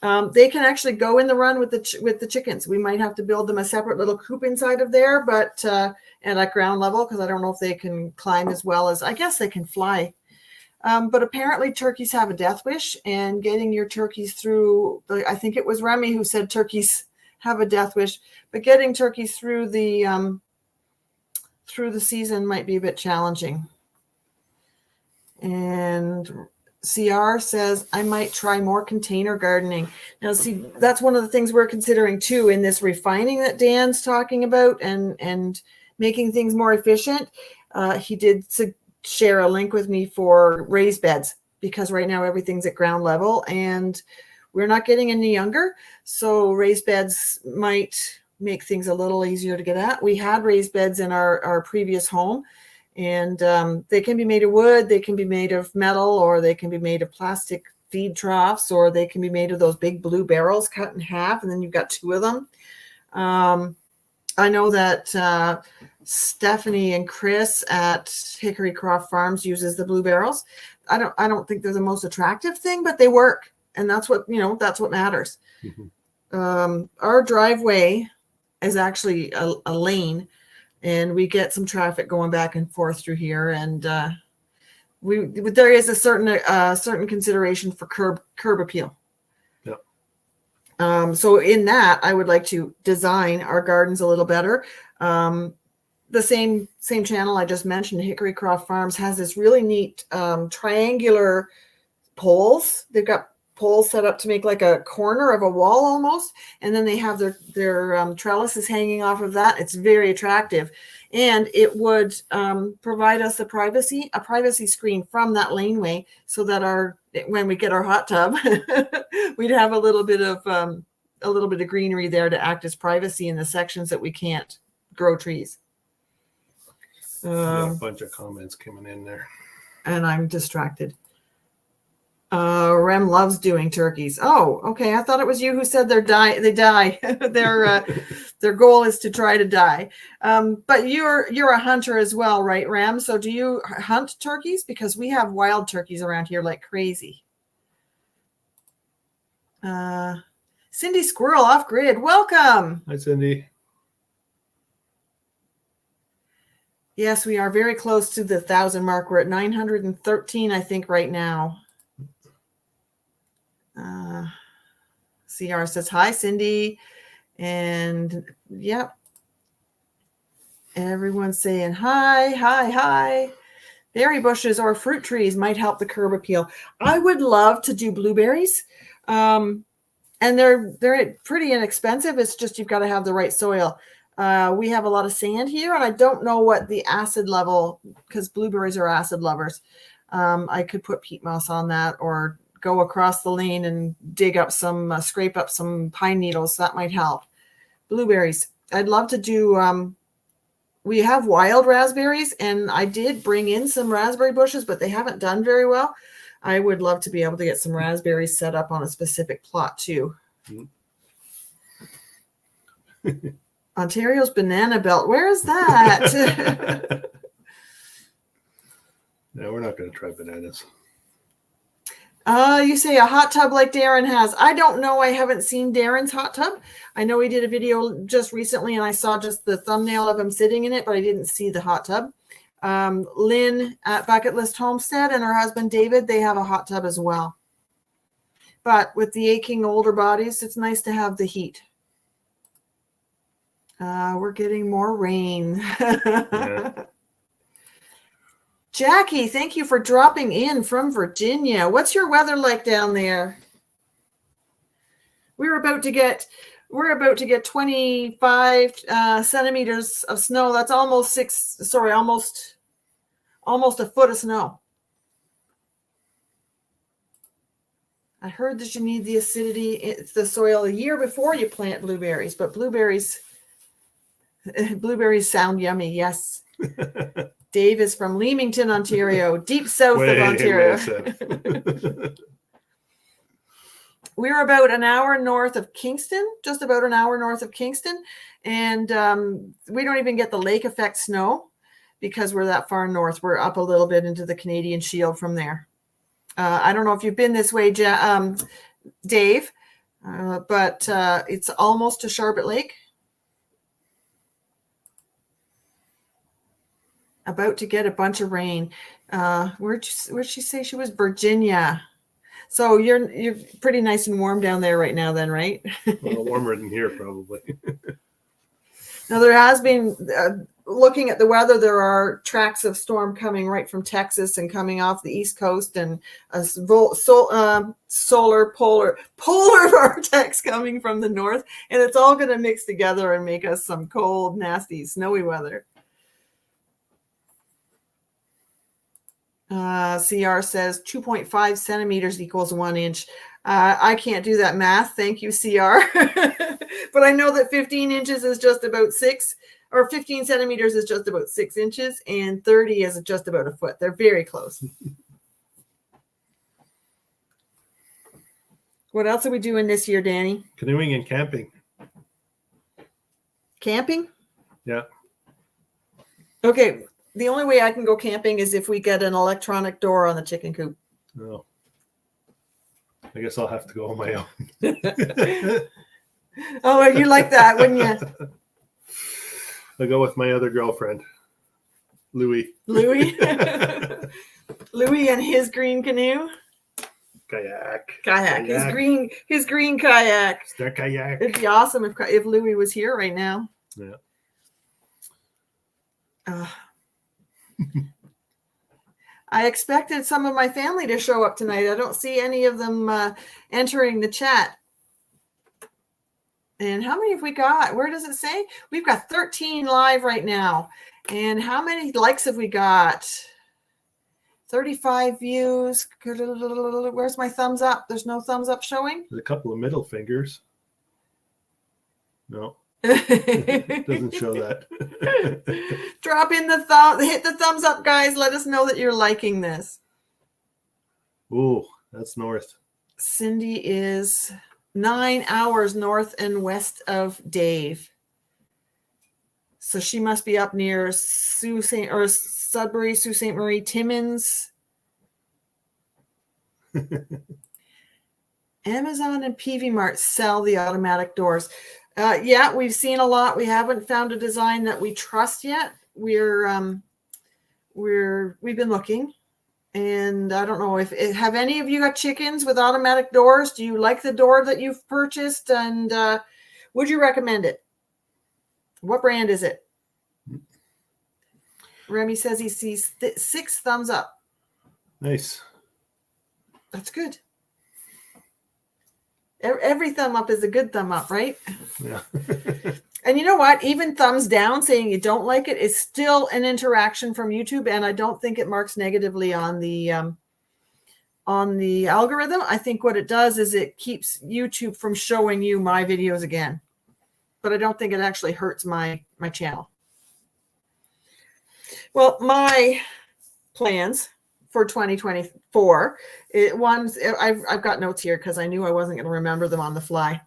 They can actually go in the run with the chickens. We might have to build them a separate little coop inside of there, but and at ground level, because I don't know if they can climb as well as, I guess they can fly. But apparently turkeys have a death wish, and getting your turkeys through, I think it was Remy who said turkeys have a death wish, but getting turkeys through the season might be a bit challenging. And CR says, I might try more container gardening. Now, see, that's one of the things we're considering too in this refining that Dan's talking about and making things more efficient. He did share a link with me for raised beds, because right now everything's at ground level and we're not getting any younger. So raised beds might make things a little easier to get at. We had raised beds in our previous home, and they can be made of wood, they can be made of metal, or they can be made of plastic feed troughs, or they can be made of those big blue barrels cut in half, and then you've got two of them. I know that Stephanie and Chris at Hickory Croft Farms uses the blue barrels. I don't think they're the most attractive thing, but they work, and that's what matters. Mm-hmm. Our driveway is actually a lane, and we get some traffic going back and forth through here, and there is a certain consideration for curb appeal. So in that, I would like to design our gardens a little better. The same channel I just mentioned, Hickory Croft Farms, has this really neat triangular poles. They've got poles set up to make like a corner of a wall almost, and then they have their trellises hanging off of that. It's very attractive, and it would provide us a privacy screen from that laneway, so that when we get our hot tub, we'd have a little bit of greenery there to act as privacy in the sections that we can't grow trees. A bunch of comments coming in there, and I'm distracted. Rem loves doing turkeys. Oh, okay. I thought it was you who said they die. Their goal is to try to die. But you're a hunter as well, right, Rem? So do you hunt turkeys? Because we have wild turkeys around here like crazy. Cindy Squirrel off grid. Welcome. Hi, Cindy. Yes, we are very close to the 1,000 mark. We're at 913, I think, right now. CR says, hi, Cindy. And yep. Everyone's saying hi. Berry bushes or fruit trees might help the curb appeal. I would love to do blueberries. And they're pretty inexpensive. It's just you've got to have the right soil. We have a lot of sand here, and I don't know what the acid level, because blueberries are acid lovers. I could put peat moss on that, or go across the lane and dig up scrape up some pine needles. That might help. Blueberries. I'd love to do, we have wild raspberries, and I did bring in some raspberry bushes, but they haven't done very well. I would love to be able to get some raspberries set up on a specific plot too. Mm-hmm. Ontario's banana belt. Where is that? No, we're not going to try bananas. You say a hot tub like Darren has. I don't know. I haven't seen Darren's hot tub. I know he did a video just recently, and I saw just the thumbnail of him sitting in it, but I didn't see the hot tub. Lynn at Bucket List Homestead and her husband David, they have a hot tub as well. But with the aching older bodies, it's nice to have the heat. We're getting more rain. Yeah. Jackie, thank you for dropping in from Virginia. What's your weather like down there? We're about to get 25 centimeters of snow. That's almost a foot of snow. I heard that you need the acidity in the soil a year before you plant blueberries, but blueberries sound yummy. Yes. Dave is from Leamington, Ontario, deep south of Ontario. We're about an hour north of Kingston, just about an hour north of Kingston. And we don't even get the lake effect snow because we're that far north. We're up a little bit into the Canadian Shield from there. I don't know if you've been this way, Dave. but it's almost to Charbet Lake. About to get a bunch of rain. Where'd she say she was? Virginia. So you're pretty nice and warm down there right now then, right? A little warmer than here, probably. Now there has been, looking at the weather, there are tracks of storm coming right from Texas and coming off the East Coast, and a solar polar vortex coming from the north, and it's all going to mix together and make us some cold, nasty, snowy weather. CR says 2.5 centimeters equals 1 inch. I can't do that math. Thank you, CR. But I know that 15 inches is just about 6, or 15 centimeters is just about 6 inches, and 30 is just about a foot. They're very close. What else are we doing this year, Danny? Canoeing and camping. Camping? Yeah. Okay. The only way I can go camping is if we get an electronic door on the chicken coop. No. I guess I'll have to go on my own. Oh, you like that, wouldn't you? I'll go with my other girlfriend, Louie. Louie? Louie and his green canoe? Kayak. His green kayak. It's their kayak. It'd be awesome if Louie was here right now. Yeah. I expected some of my family to show up tonight. I don't see any of them entering the chat. And how many have we got? Where does it say? We've got 13 live right now. And how many likes have we got? 35 views. Where's my thumbs up? There's no thumbs up showing. There's a couple of middle fingers. No. Doesn't show that. Drop in the thumb, hit the thumbs up, guys. Let us know that you're liking this. Ooh, that's north. Cindy is 9 hours north and west of Dave. So she must be up near Sudbury, Sault Ste. Marie, Timmins. Amazon and PV Mart sell the automatic doors. Yeah, we've seen a lot. We haven't found a design that we trust yet. We've been looking, and I don't know have any of you got chickens with automatic doors? Do you like the door that you've purchased, and would you recommend it? What brand is it? Remy says he sees 6 thumbs up. Nice. That's good. Every thumb up is a good thumb up, right? Yeah. And you know what? Even thumbs down saying you don't like it is still an interaction from YouTube, and I don't think it marks negatively on the algorithm. I think what it does is it keeps YouTube from showing you my videos again, but I don't think it actually hurts my channel. Well, my plans for 2024. I've got notes here because I knew I wasn't going to remember them on the fly.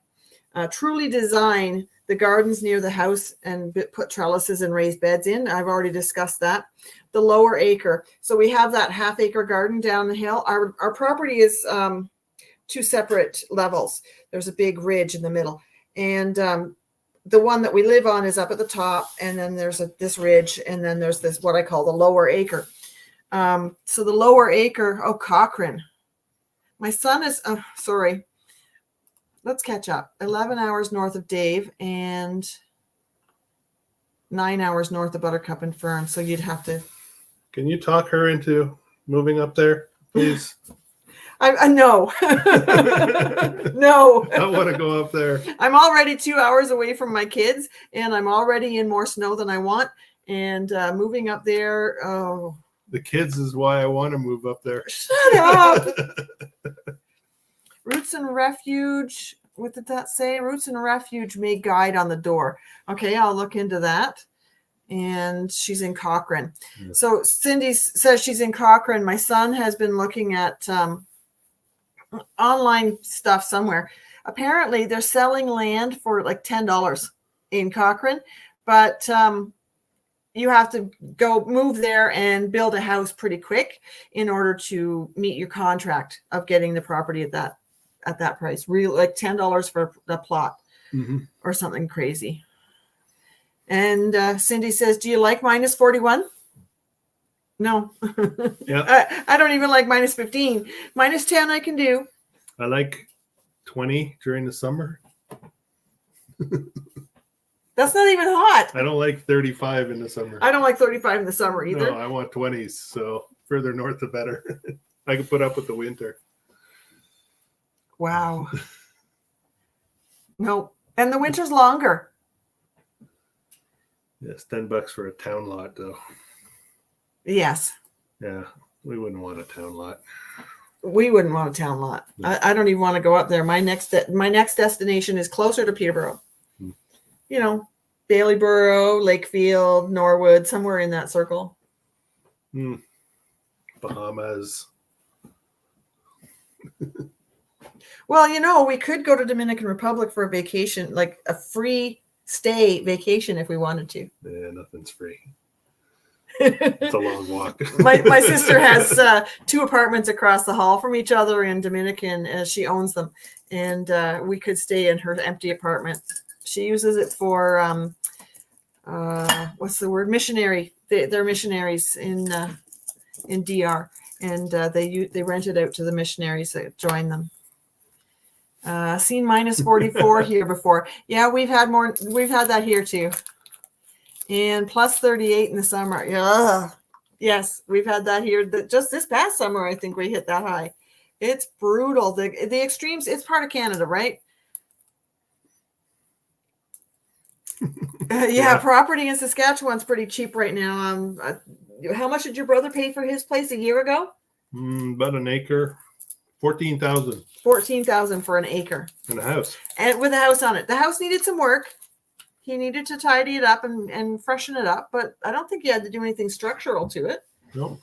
Truly design the gardens near the house and put trellises and raised beds in. I've already discussed that. The lower acre. So we have that half-acre garden down the hill. Our property is 2 separate levels. There's a big ridge in the middle. And the one that we live on is up at the top. And then there's this ridge. And then there's this, what I call the lower acre. So the lower acre, Cochrane. My son is, sorry. Let's catch up. 11 hours north of Dave and 9 hours north of Buttercup and Fern. So you'd have to. Can you talk her into moving up there, please? I no. No. I want to go up there. I'm already 2 hours away from my kids, and I'm already in more snow than I want. And moving up there, the kids is why I want to move up there. Shut up. Roots and Refuge. What did that say? Roots and Refuge may guide on the door. Okay, I'll look into that. And she's in Cochrane. Yeah. So Cindy says she's in Cochrane. My son has been looking at online stuff somewhere. Apparently, they're selling land for like $10 in Cochrane, but you have to go move there and build a house pretty quick in order to meet your contract of getting the property at at that price. Real like $10 for a plot or something crazy. And Cindy says, "Do you like minus 41?" No. Yeah. I don't even like minus 15. Minus 10 I can do. I like 20 during the summer. That's not even hot. I don't like 35 in the summer. I don't like 35 in the summer either. No, I want 20s. So further north, the better. I can put up with the winter. Wow. No. And the winter's longer. Yes, $10 for a town lot, though. Yes. Yeah, we wouldn't want a town lot. We wouldn't want a town lot. No. I don't even want to go up there. My next destination is closer to Peterborough. You know, Baileyboro, Lakefield, Norwood, somewhere in that circle. Bahamas. Well, you know, we could go to Dominican Republic for a vacation, like a free stay vacation if we wanted to. Yeah, nothing's free. It's a long walk. my sister has 2 apartments across the hall from each other in Dominican, as she owns them, and we could stay in her empty apartment. She uses it for what's the word? Missionary. They're missionaries in DR, and they rent it out to the missionaries that join them. Seen minus 44 here before. Yeah, we've had that here too. And plus 38 in the summer. Yeah. Yes, we've had that here. Just this past summer, I think we hit that high. It's brutal. The extremes, it's part of Canada, right? Yeah, property in Saskatchewan's pretty cheap right now. How much did your brother pay for his place a year ago? About an acre. 14,000. 14,000 for an acre. And a house. And with a house on it. The house needed some work. He needed to tidy it up and freshen it up, but I don't think he had to do anything structural to it. No.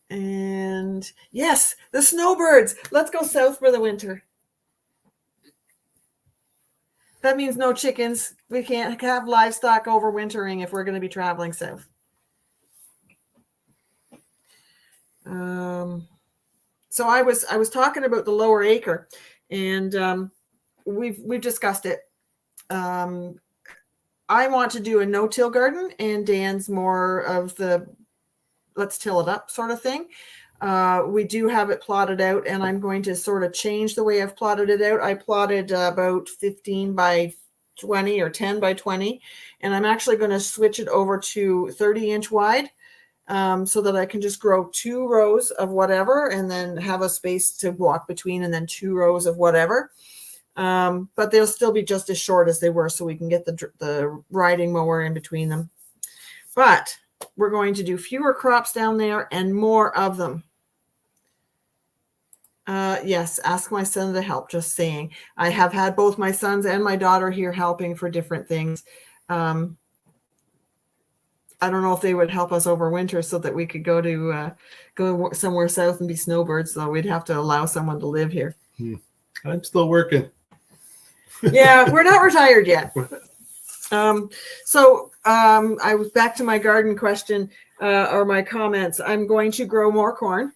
And yes, the snowbirds. Let's go south for the winter. That means no chickens. We can't have livestock overwintering if we're going to be traveling south. So I was talking about the lower acre, and we've discussed it. I want to do a no-till garden, and Dan's more of the let's till it up sort of thing. We do have it plotted out, and I'm going to sort of change the way I've plotted it out. I plotted about 15 by 20 or 10 by 20, and I'm actually going to switch it over to 30-inch wide, so that I can just grow 2 rows of whatever and then have a space to walk between, and then 2 rows of whatever. But they'll still be just as short as they were, so we can get the riding mower in between them. But we're going to do fewer crops down there and more of them. Yes, ask my son to help, just saying. I have had both my sons and my daughter here helping for different things. I don't know if they would help us over winter so that we could go somewhere south and be snowbirds, so we'd have to allow someone to live here. I'm still working. Yeah, we're not retired yet. I was back to my garden question, or my comments. I'm going to grow more corn,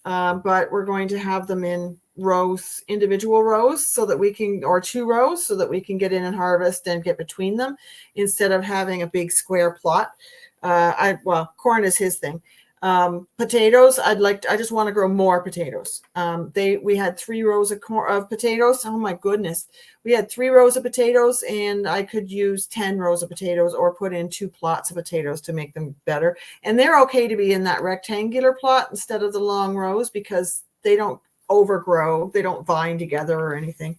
but we're going to have them in rows, individual rows, so that we can, or 2 rows, so that we can get in and harvest and get between them instead of having a big square plot. Corn is his thing. Potatoes, I just want to grow more potatoes. We had 3 rows of potatoes. Oh my goodness. We had 3 rows of potatoes, and I could use 10 rows of potatoes or put in 2 plots of potatoes to make them better. And they're okay to be in that rectangular plot instead of the long rows because they don't overgrow. They don't vine together or anything.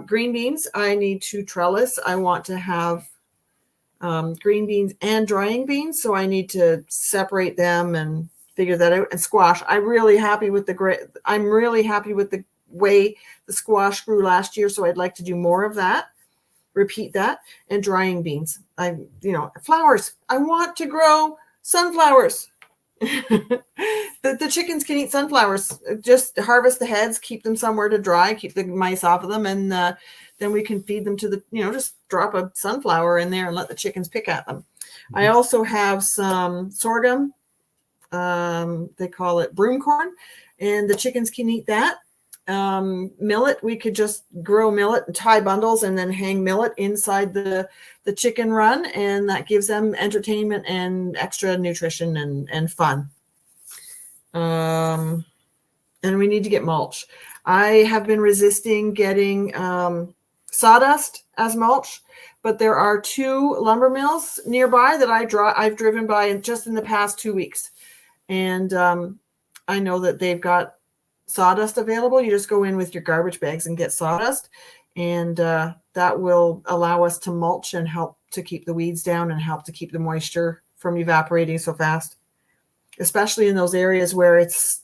Green beans, I need to trellis. I want to have green beans and drying beans, so I need to separate them and figure that out. And squash, I'm really happy with the way the squash grew last year, so I'd like to do more of that, repeat that. And drying beans, flowers, I want to grow sunflowers. The chickens can eat sunflowers. Just harvest the heads, keep them somewhere to dry, keep the mice off of them, and then we can feed them to just drop a sunflower in there and let the chickens pick at them. I also have some sorghum. They call it broom corn. and the chickens can eat that. Millet, we could just grow millet and tie bundles and then hang millet inside the chicken run, and that gives them entertainment and extra nutrition and fun. And we need to get mulch. I have been resisting getting sawdust as mulch, but there are 2 lumber mills nearby that I've driven by just in the past 2 weeks, and I know that they've got sawdust available. You just go in with your garbage bags and get sawdust, and that will allow us to mulch and help to keep the weeds down and help to keep the moisture from evaporating so fast, especially in those areas where it's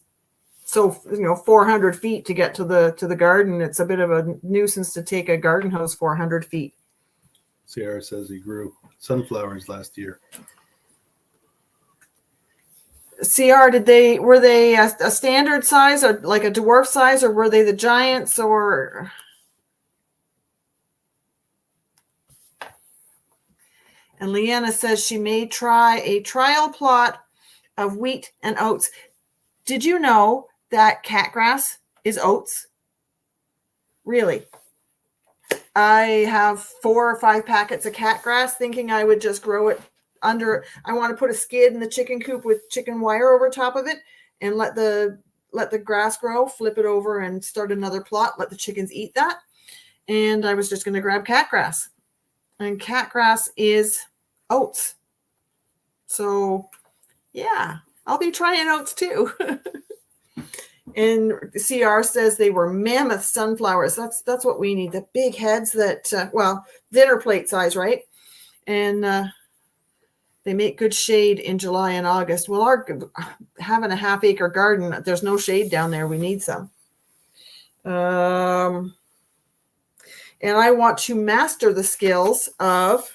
so 400 feet to get to the garden. It's a bit of a nuisance to take a garden hose 400 feet. Sierra says he grew sunflowers last year. CR, were they a standard size or like a dwarf size, or were they the giants? Or and Leanna says she may try a trial plot of wheat and oats. Did you know that catgrass is oats? Really? I have 4 or 5 packets of catgrass, thinking I would just grow it under. I want to put a skid in the chicken coop with chicken wire over top of it and let the grass grow, flip it over and start another plot, let the chickens eat that. And I was just going to grab catgrass, and catgrass is oats. So yeah, I'll be trying oats too. And CR says they were mammoth sunflowers. That's what we need. The big heads that, dinner plate size, right? And they make good shade in July and August. Well, having a half-acre garden, there's no shade down there. We need some. And I want to master the skills of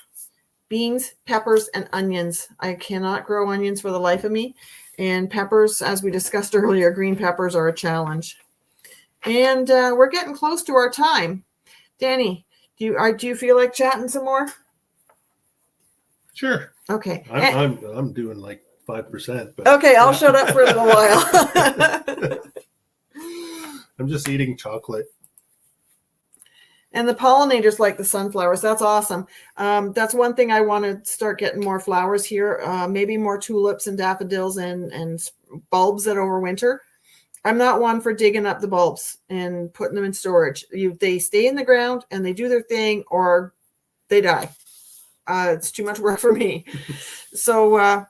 beans, peppers, and onions. I cannot grow onions for the life of me. And peppers, as we discussed earlier, green peppers are a challenge. And we're getting close to our time. Danny, do you feel like chatting some more? Sure. Okay. I'm doing like 5%. But okay, I'll shut up for a little while. I'm just eating chocolate. And the pollinators like the sunflowers. That's awesome. That's one thing I want to start getting more flowers here. Maybe more tulips and daffodils and bulbs that overwinter. I'm not one for digging up the bulbs and putting them in storage. They stay in the ground and they do their thing, or they die. It's too much work for me. So,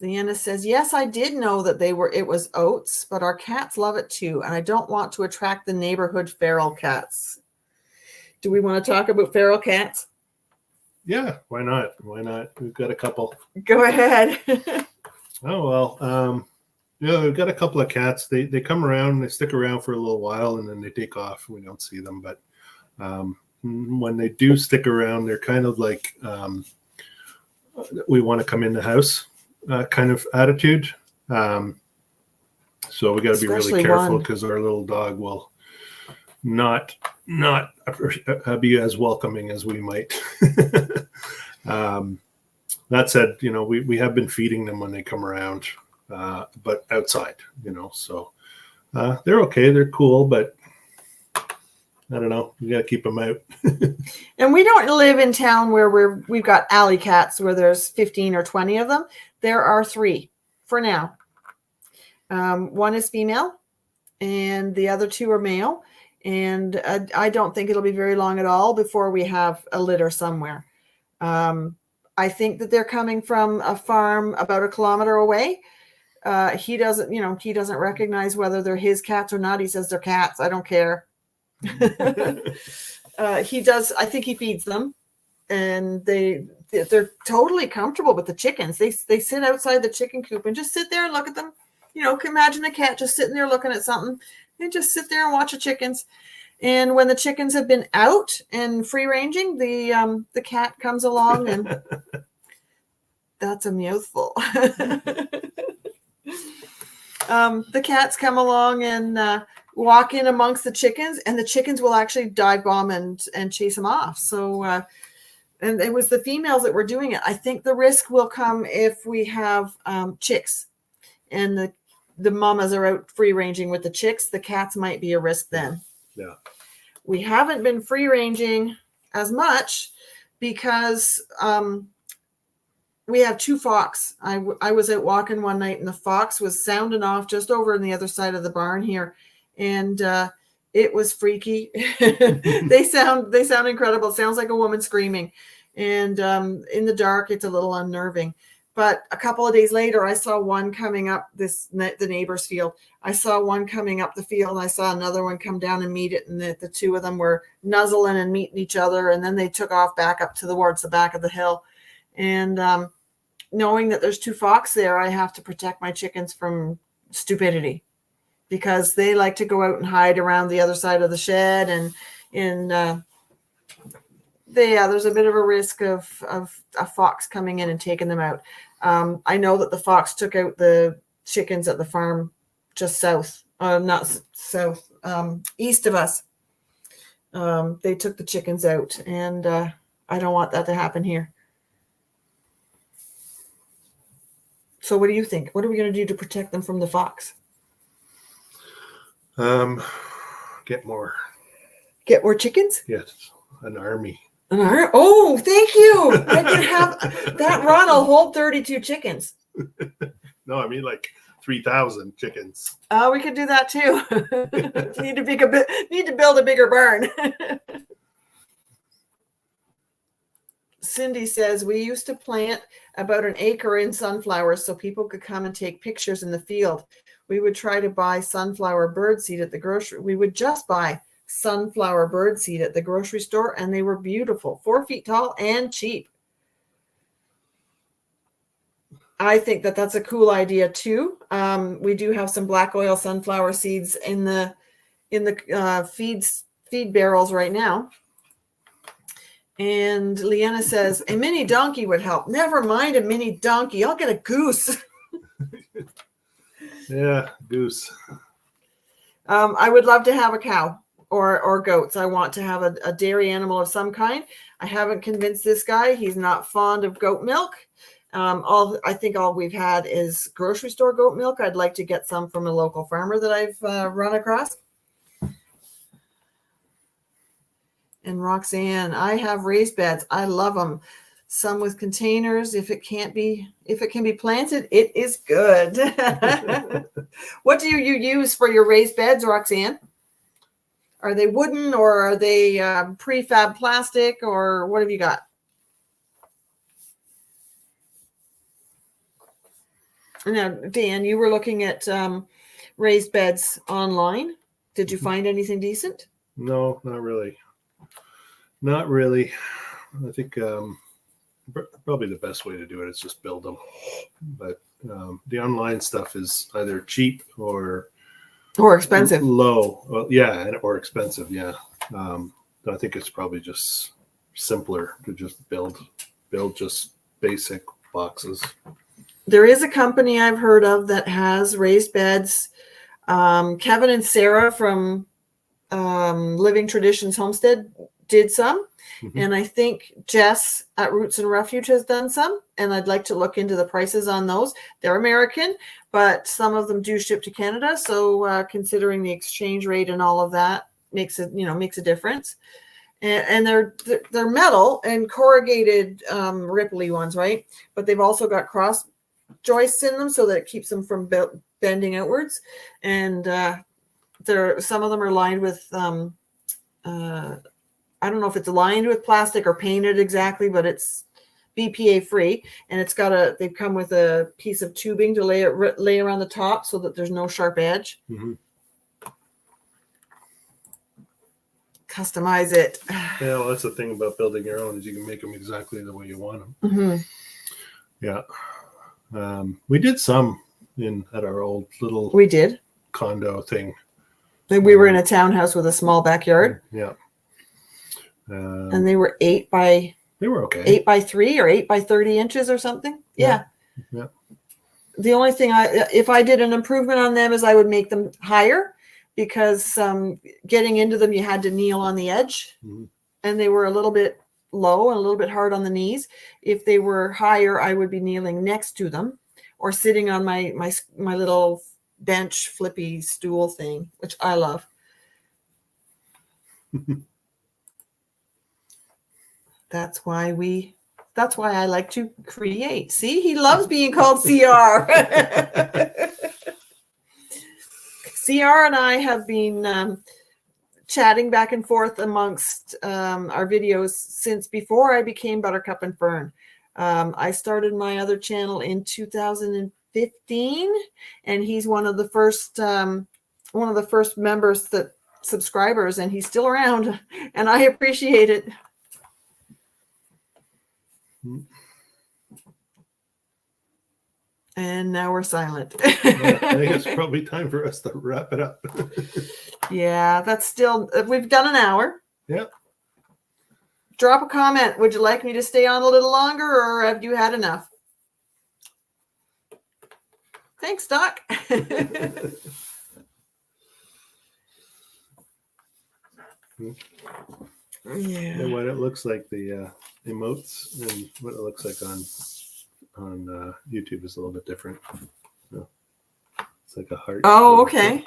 Leanna says, yes, I did know that it was oats, but our cats love it too. And I don't want to attract the neighborhood feral cats. Do we want to talk about feral cats? Yeah, why not? Why not? We've got a couple. Go ahead. Oh, well, we've got a couple of cats. They come around, they stick around for a little while, and then they take off. We don't see them. But when they do stick around, they're kind of like, we want to come in the house. Kind of attitude. So we got to be really careful because our little dog will not be as welcoming as we might. That said, we have been feeding them when they come around, but outside, so they're okay. They're cool, but I don't know. We got to keep them out. And we don't live in town where we've got alley cats where there's 15 or 20 of them. There are 3 for now. One is female and the other 2 are male. And I don't think it'll be very long at all before we have a litter somewhere. I think that they're coming from a farm about 1 kilometer away. He doesn't recognize whether they're his cats or not. He says they're cats. I don't care. He does. I think he feeds them, and they're totally comfortable with the chickens. They sit outside the chicken coop and just sit there and look at them. Imagine a cat just sitting there looking at something. They just sit there and watch the chickens. And when the chickens have been out and free ranging, the cat comes along, and that's a mouthful. The cats come along and walk in amongst the chickens, and the chickens will actually dive bomb and chase them off. So, and it was the females that were doing it. I think the risk will come if we have chicks and the mamas are out free ranging with the chicks, the cats might be a risk then. Yeah. We haven't been free ranging as much because we have 2 fox. I was out walking one night and the fox was sounding off just over on the other side of the barn here, and it was freaky. They sound incredible. It sounds like a woman screaming, and in the dark it's a little unnerving. But a couple of days later, I saw one coming up the neighbor's field. I saw one coming up the field. And I saw another one come down and meet it. And the 2 of them were nuzzling and meeting each other. And then they took off back up towards the back of the hill. And knowing that there's 2 fox there, I have to protect my chickens from stupidity, because they like to go out and hide around the other side of the shed. And there's a bit of a risk of a fox coming in and taking them out. I know that the fox took out the chickens at the farm just east of us. They took the chickens out, and I don't want that to happen here. So what do you think? What are we going to do to protect them from the fox? Get more chickens? Yes, an army. Oh, thank you. I can have that run. I'll hold 32 chickens. No, I mean like 3,000 chickens. Oh, we could do that too. Need to build a bigger barn. Cindy says, we used to plant about an acre in sunflowers so people could come and take pictures in the field. We would try to buy sunflower birdseed at the grocery. We would just buy sunflower birdseed at the grocery store, and they were beautiful, 4 feet tall and cheap. I think that that's a cool idea too. We do have some black oil sunflower seeds in the feed barrels right now. And Leanna says a mini donkey would help. Never mind a mini donkey. I'll get a goose. Yeah, goose. I would love to have a cow or goats. I want to have a dairy animal of some kind. I haven't convinced this guy. He's not fond of goat milk. I think all we've had is grocery store goat milk. I'd like to get some from a local farmer that I've run across. And Roxanne, I have raised beds. I love them. Some with containers. If it can be planted, it is good. What do you use for your raised beds, Roxanne? Are they wooden, or are they prefab plastic, or what have you got? Now, Dan, you were looking at raised beds online. Did you find anything decent? No, not really. Not really. I think probably the best way to do it is just build them. But the online stuff is either cheap or expensive. Low. Well, yeah, or expensive. Yeah. I think it's probably just simpler to just build just basic boxes. There is a company I've heard of that has raised beds. Kevin and Sarah from Living Traditions Homestead did some. Mm-hmm. And I think Jess at Roots and Refuge has done some. And I'd like to look into the prices on those. They're American, but some of them do ship to Canada. So considering the exchange rate and all of that makes a difference. And they're metal and corrugated ripply ones, right? But they've also got cross joists in them so that it keeps them from bending outwards. And some of them are lined with I don't know if it's lined with plastic or painted exactly, but it's BPA free, and they come with a piece of tubing to lay around the top so that there's no sharp edge. Mm-hmm. Customize it. Yeah, well, that's the thing about building your own, is you can make them exactly the way you want them. Mm-hmm. Yeah. We did some at our old little condo thing. We were in a townhouse with a small backyard. Yeah. And they were 8 by 3 or 8 by 30 inches or something. Yeah. The only thing if I did an improvement on them is I would make them higher, because getting into them, you had to kneel on the edge. Mm-hmm. And they were a little bit low and a little bit hard on the knees. If they were higher, I would be kneeling next to them, or sitting on my little bench flippy stool thing, which I love. That's why I like to create. See, he loves being called CR. CR and I have been chatting back and forth amongst our videos since before I became Buttercup and Fern. I started my other channel in 2015, and he's one of the first subscribers, and he's still around, and I appreciate it. And now we're silent. Yeah, I think it's probably time for us to wrap it up. Yeah, that's still, we've done an hour. Yeah. Drop a comment. Would you like me to stay on a little longer, or have you had enough? Thanks, Doc. Yeah. And what it looks like, the emotes, and what it looks like on YouTube is a little bit different. So it's like a heart. Oh, okay.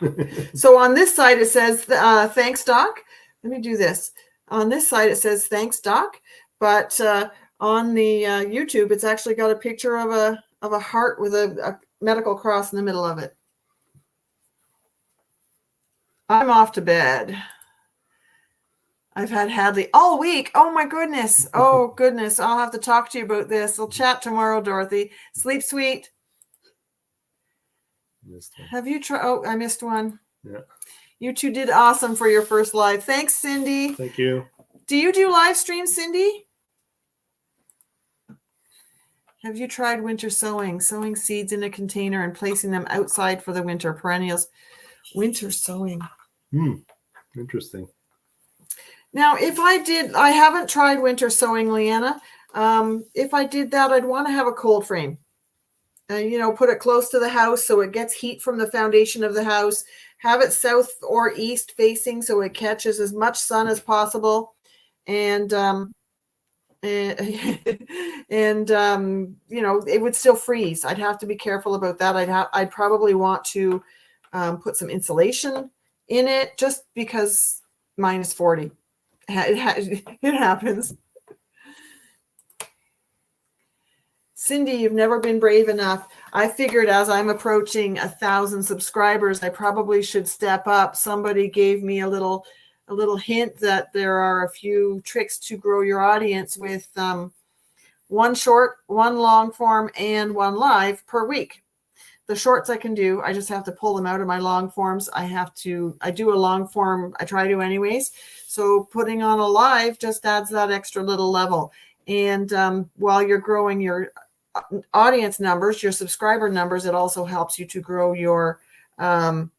So on this side it says thanks, Doc. Let me do this. On this side it says thanks, Doc, but on the YouTube it's actually got a picture of a heart with a medical cross in the middle of it. I'm off to bed. I've had Hadley all week. Oh my goodness. Oh goodness. I'll have to talk to you about this. I'll chat tomorrow, Dorothy. Sleep sweet. Have you tried? Oh, I missed one. Yeah. You two did awesome for your first live. Thanks, Cindy. Thank you. Do you do live streams, Cindy? Have you tried winter sowing? Sowing seeds in a container and placing them outside for the winter perennials. Winter sowing. Interesting. Now, if I did, I haven't tried winter sowing, Leanna. If I did that, I'd want to have a cold frame. You know, put it close to the house so it gets heat from the foundation of the house. Have it south or east facing so it catches as much sun as possible. And you know, it would still freeze. I'd have to be careful about that. I'd probably want to put some insulation in it, just because minus 40. It happens. Cindy, you've never been brave enough. I figured as I'm approaching 1,000 subscribers, I probably should step up. Somebody gave me a little hint that there are a few tricks to grow your audience with one short, one long form, and one live per week. The shorts I can do. I just have to pull them out of my long forms. I do a long form. I try to anyways. So putting on a live just adds that extra little level. And while you're growing your audience numbers, your subscriber numbers, it also helps you to grow your watch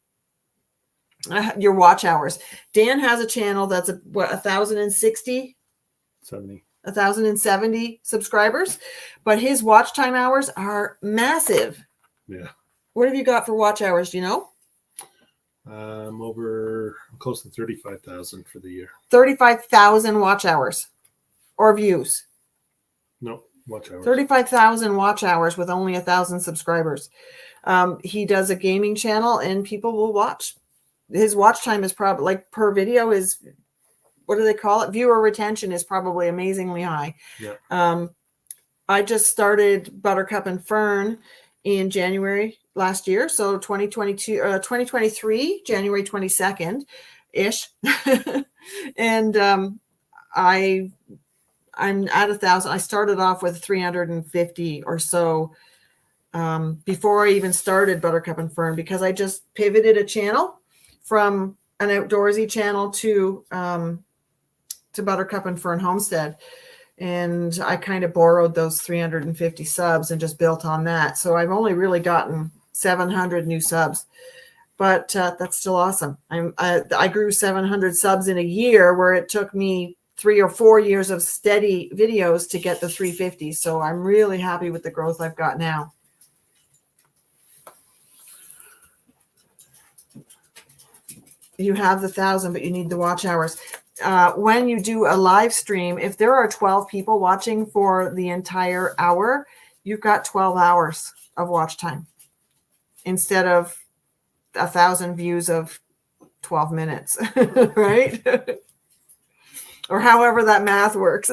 hours. Dan has a channel that's 1,070 subscribers, but his watch time hours are massive. Yeah. What have you got for watch hours? Do you know? Over close to 35,000 for the year. 35,000 watch hours or views. No, watch hours. 35,000 watch hours with only 1,000 subscribers. He does a gaming channel and people will watch. His watch time is probably, like, per video is, what do they call it? Viewer retention is probably amazingly high. Yeah. I just started Buttercup and Fern in January last year. So 2023, January 22nd ish. And I'm at 1,000. I started off with 350 or so before I even started Buttercup and Fern, because I just pivoted a channel from an outdoorsy channel to Buttercup and Fern Homestead. And I kind of borrowed those 350 subs and just built on that. So I've only really gotten 700 new subs, but that's still awesome. I grew 700 subs in a year, where it took me 3 or 4 years of steady videos to get the 350. So I'm really happy with the growth I've got now. You have the 1,000, but you need the watch hours. When you do a live stream, if there are 12 people watching for the entire hour, you've got 12 hours of watch time instead of 1,000 views of 12 minutes, right? Or however that math works.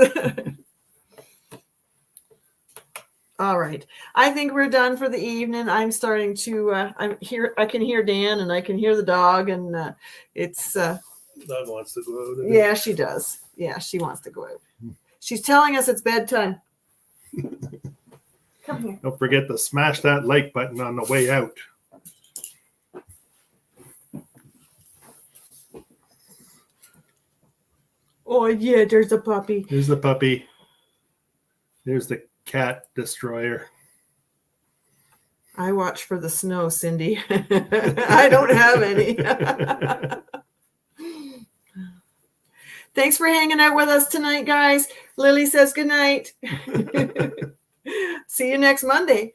All right. I think we're done for the evening. I'm starting to, I can hear Dan and I can hear the dog, and it's, Dog wants to go out. yeah, she does. Yeah, she wants to go out. She's telling us it's bedtime. Come here. Don't forget to smash that like button on the way out. Oh, yeah, there's a puppy. Here's the puppy. Here's the cat destroyer. I watch for the snow, Cindy. I don't have any. Thanks for hanging out with us tonight, guys. Lily says good night. See you next Monday.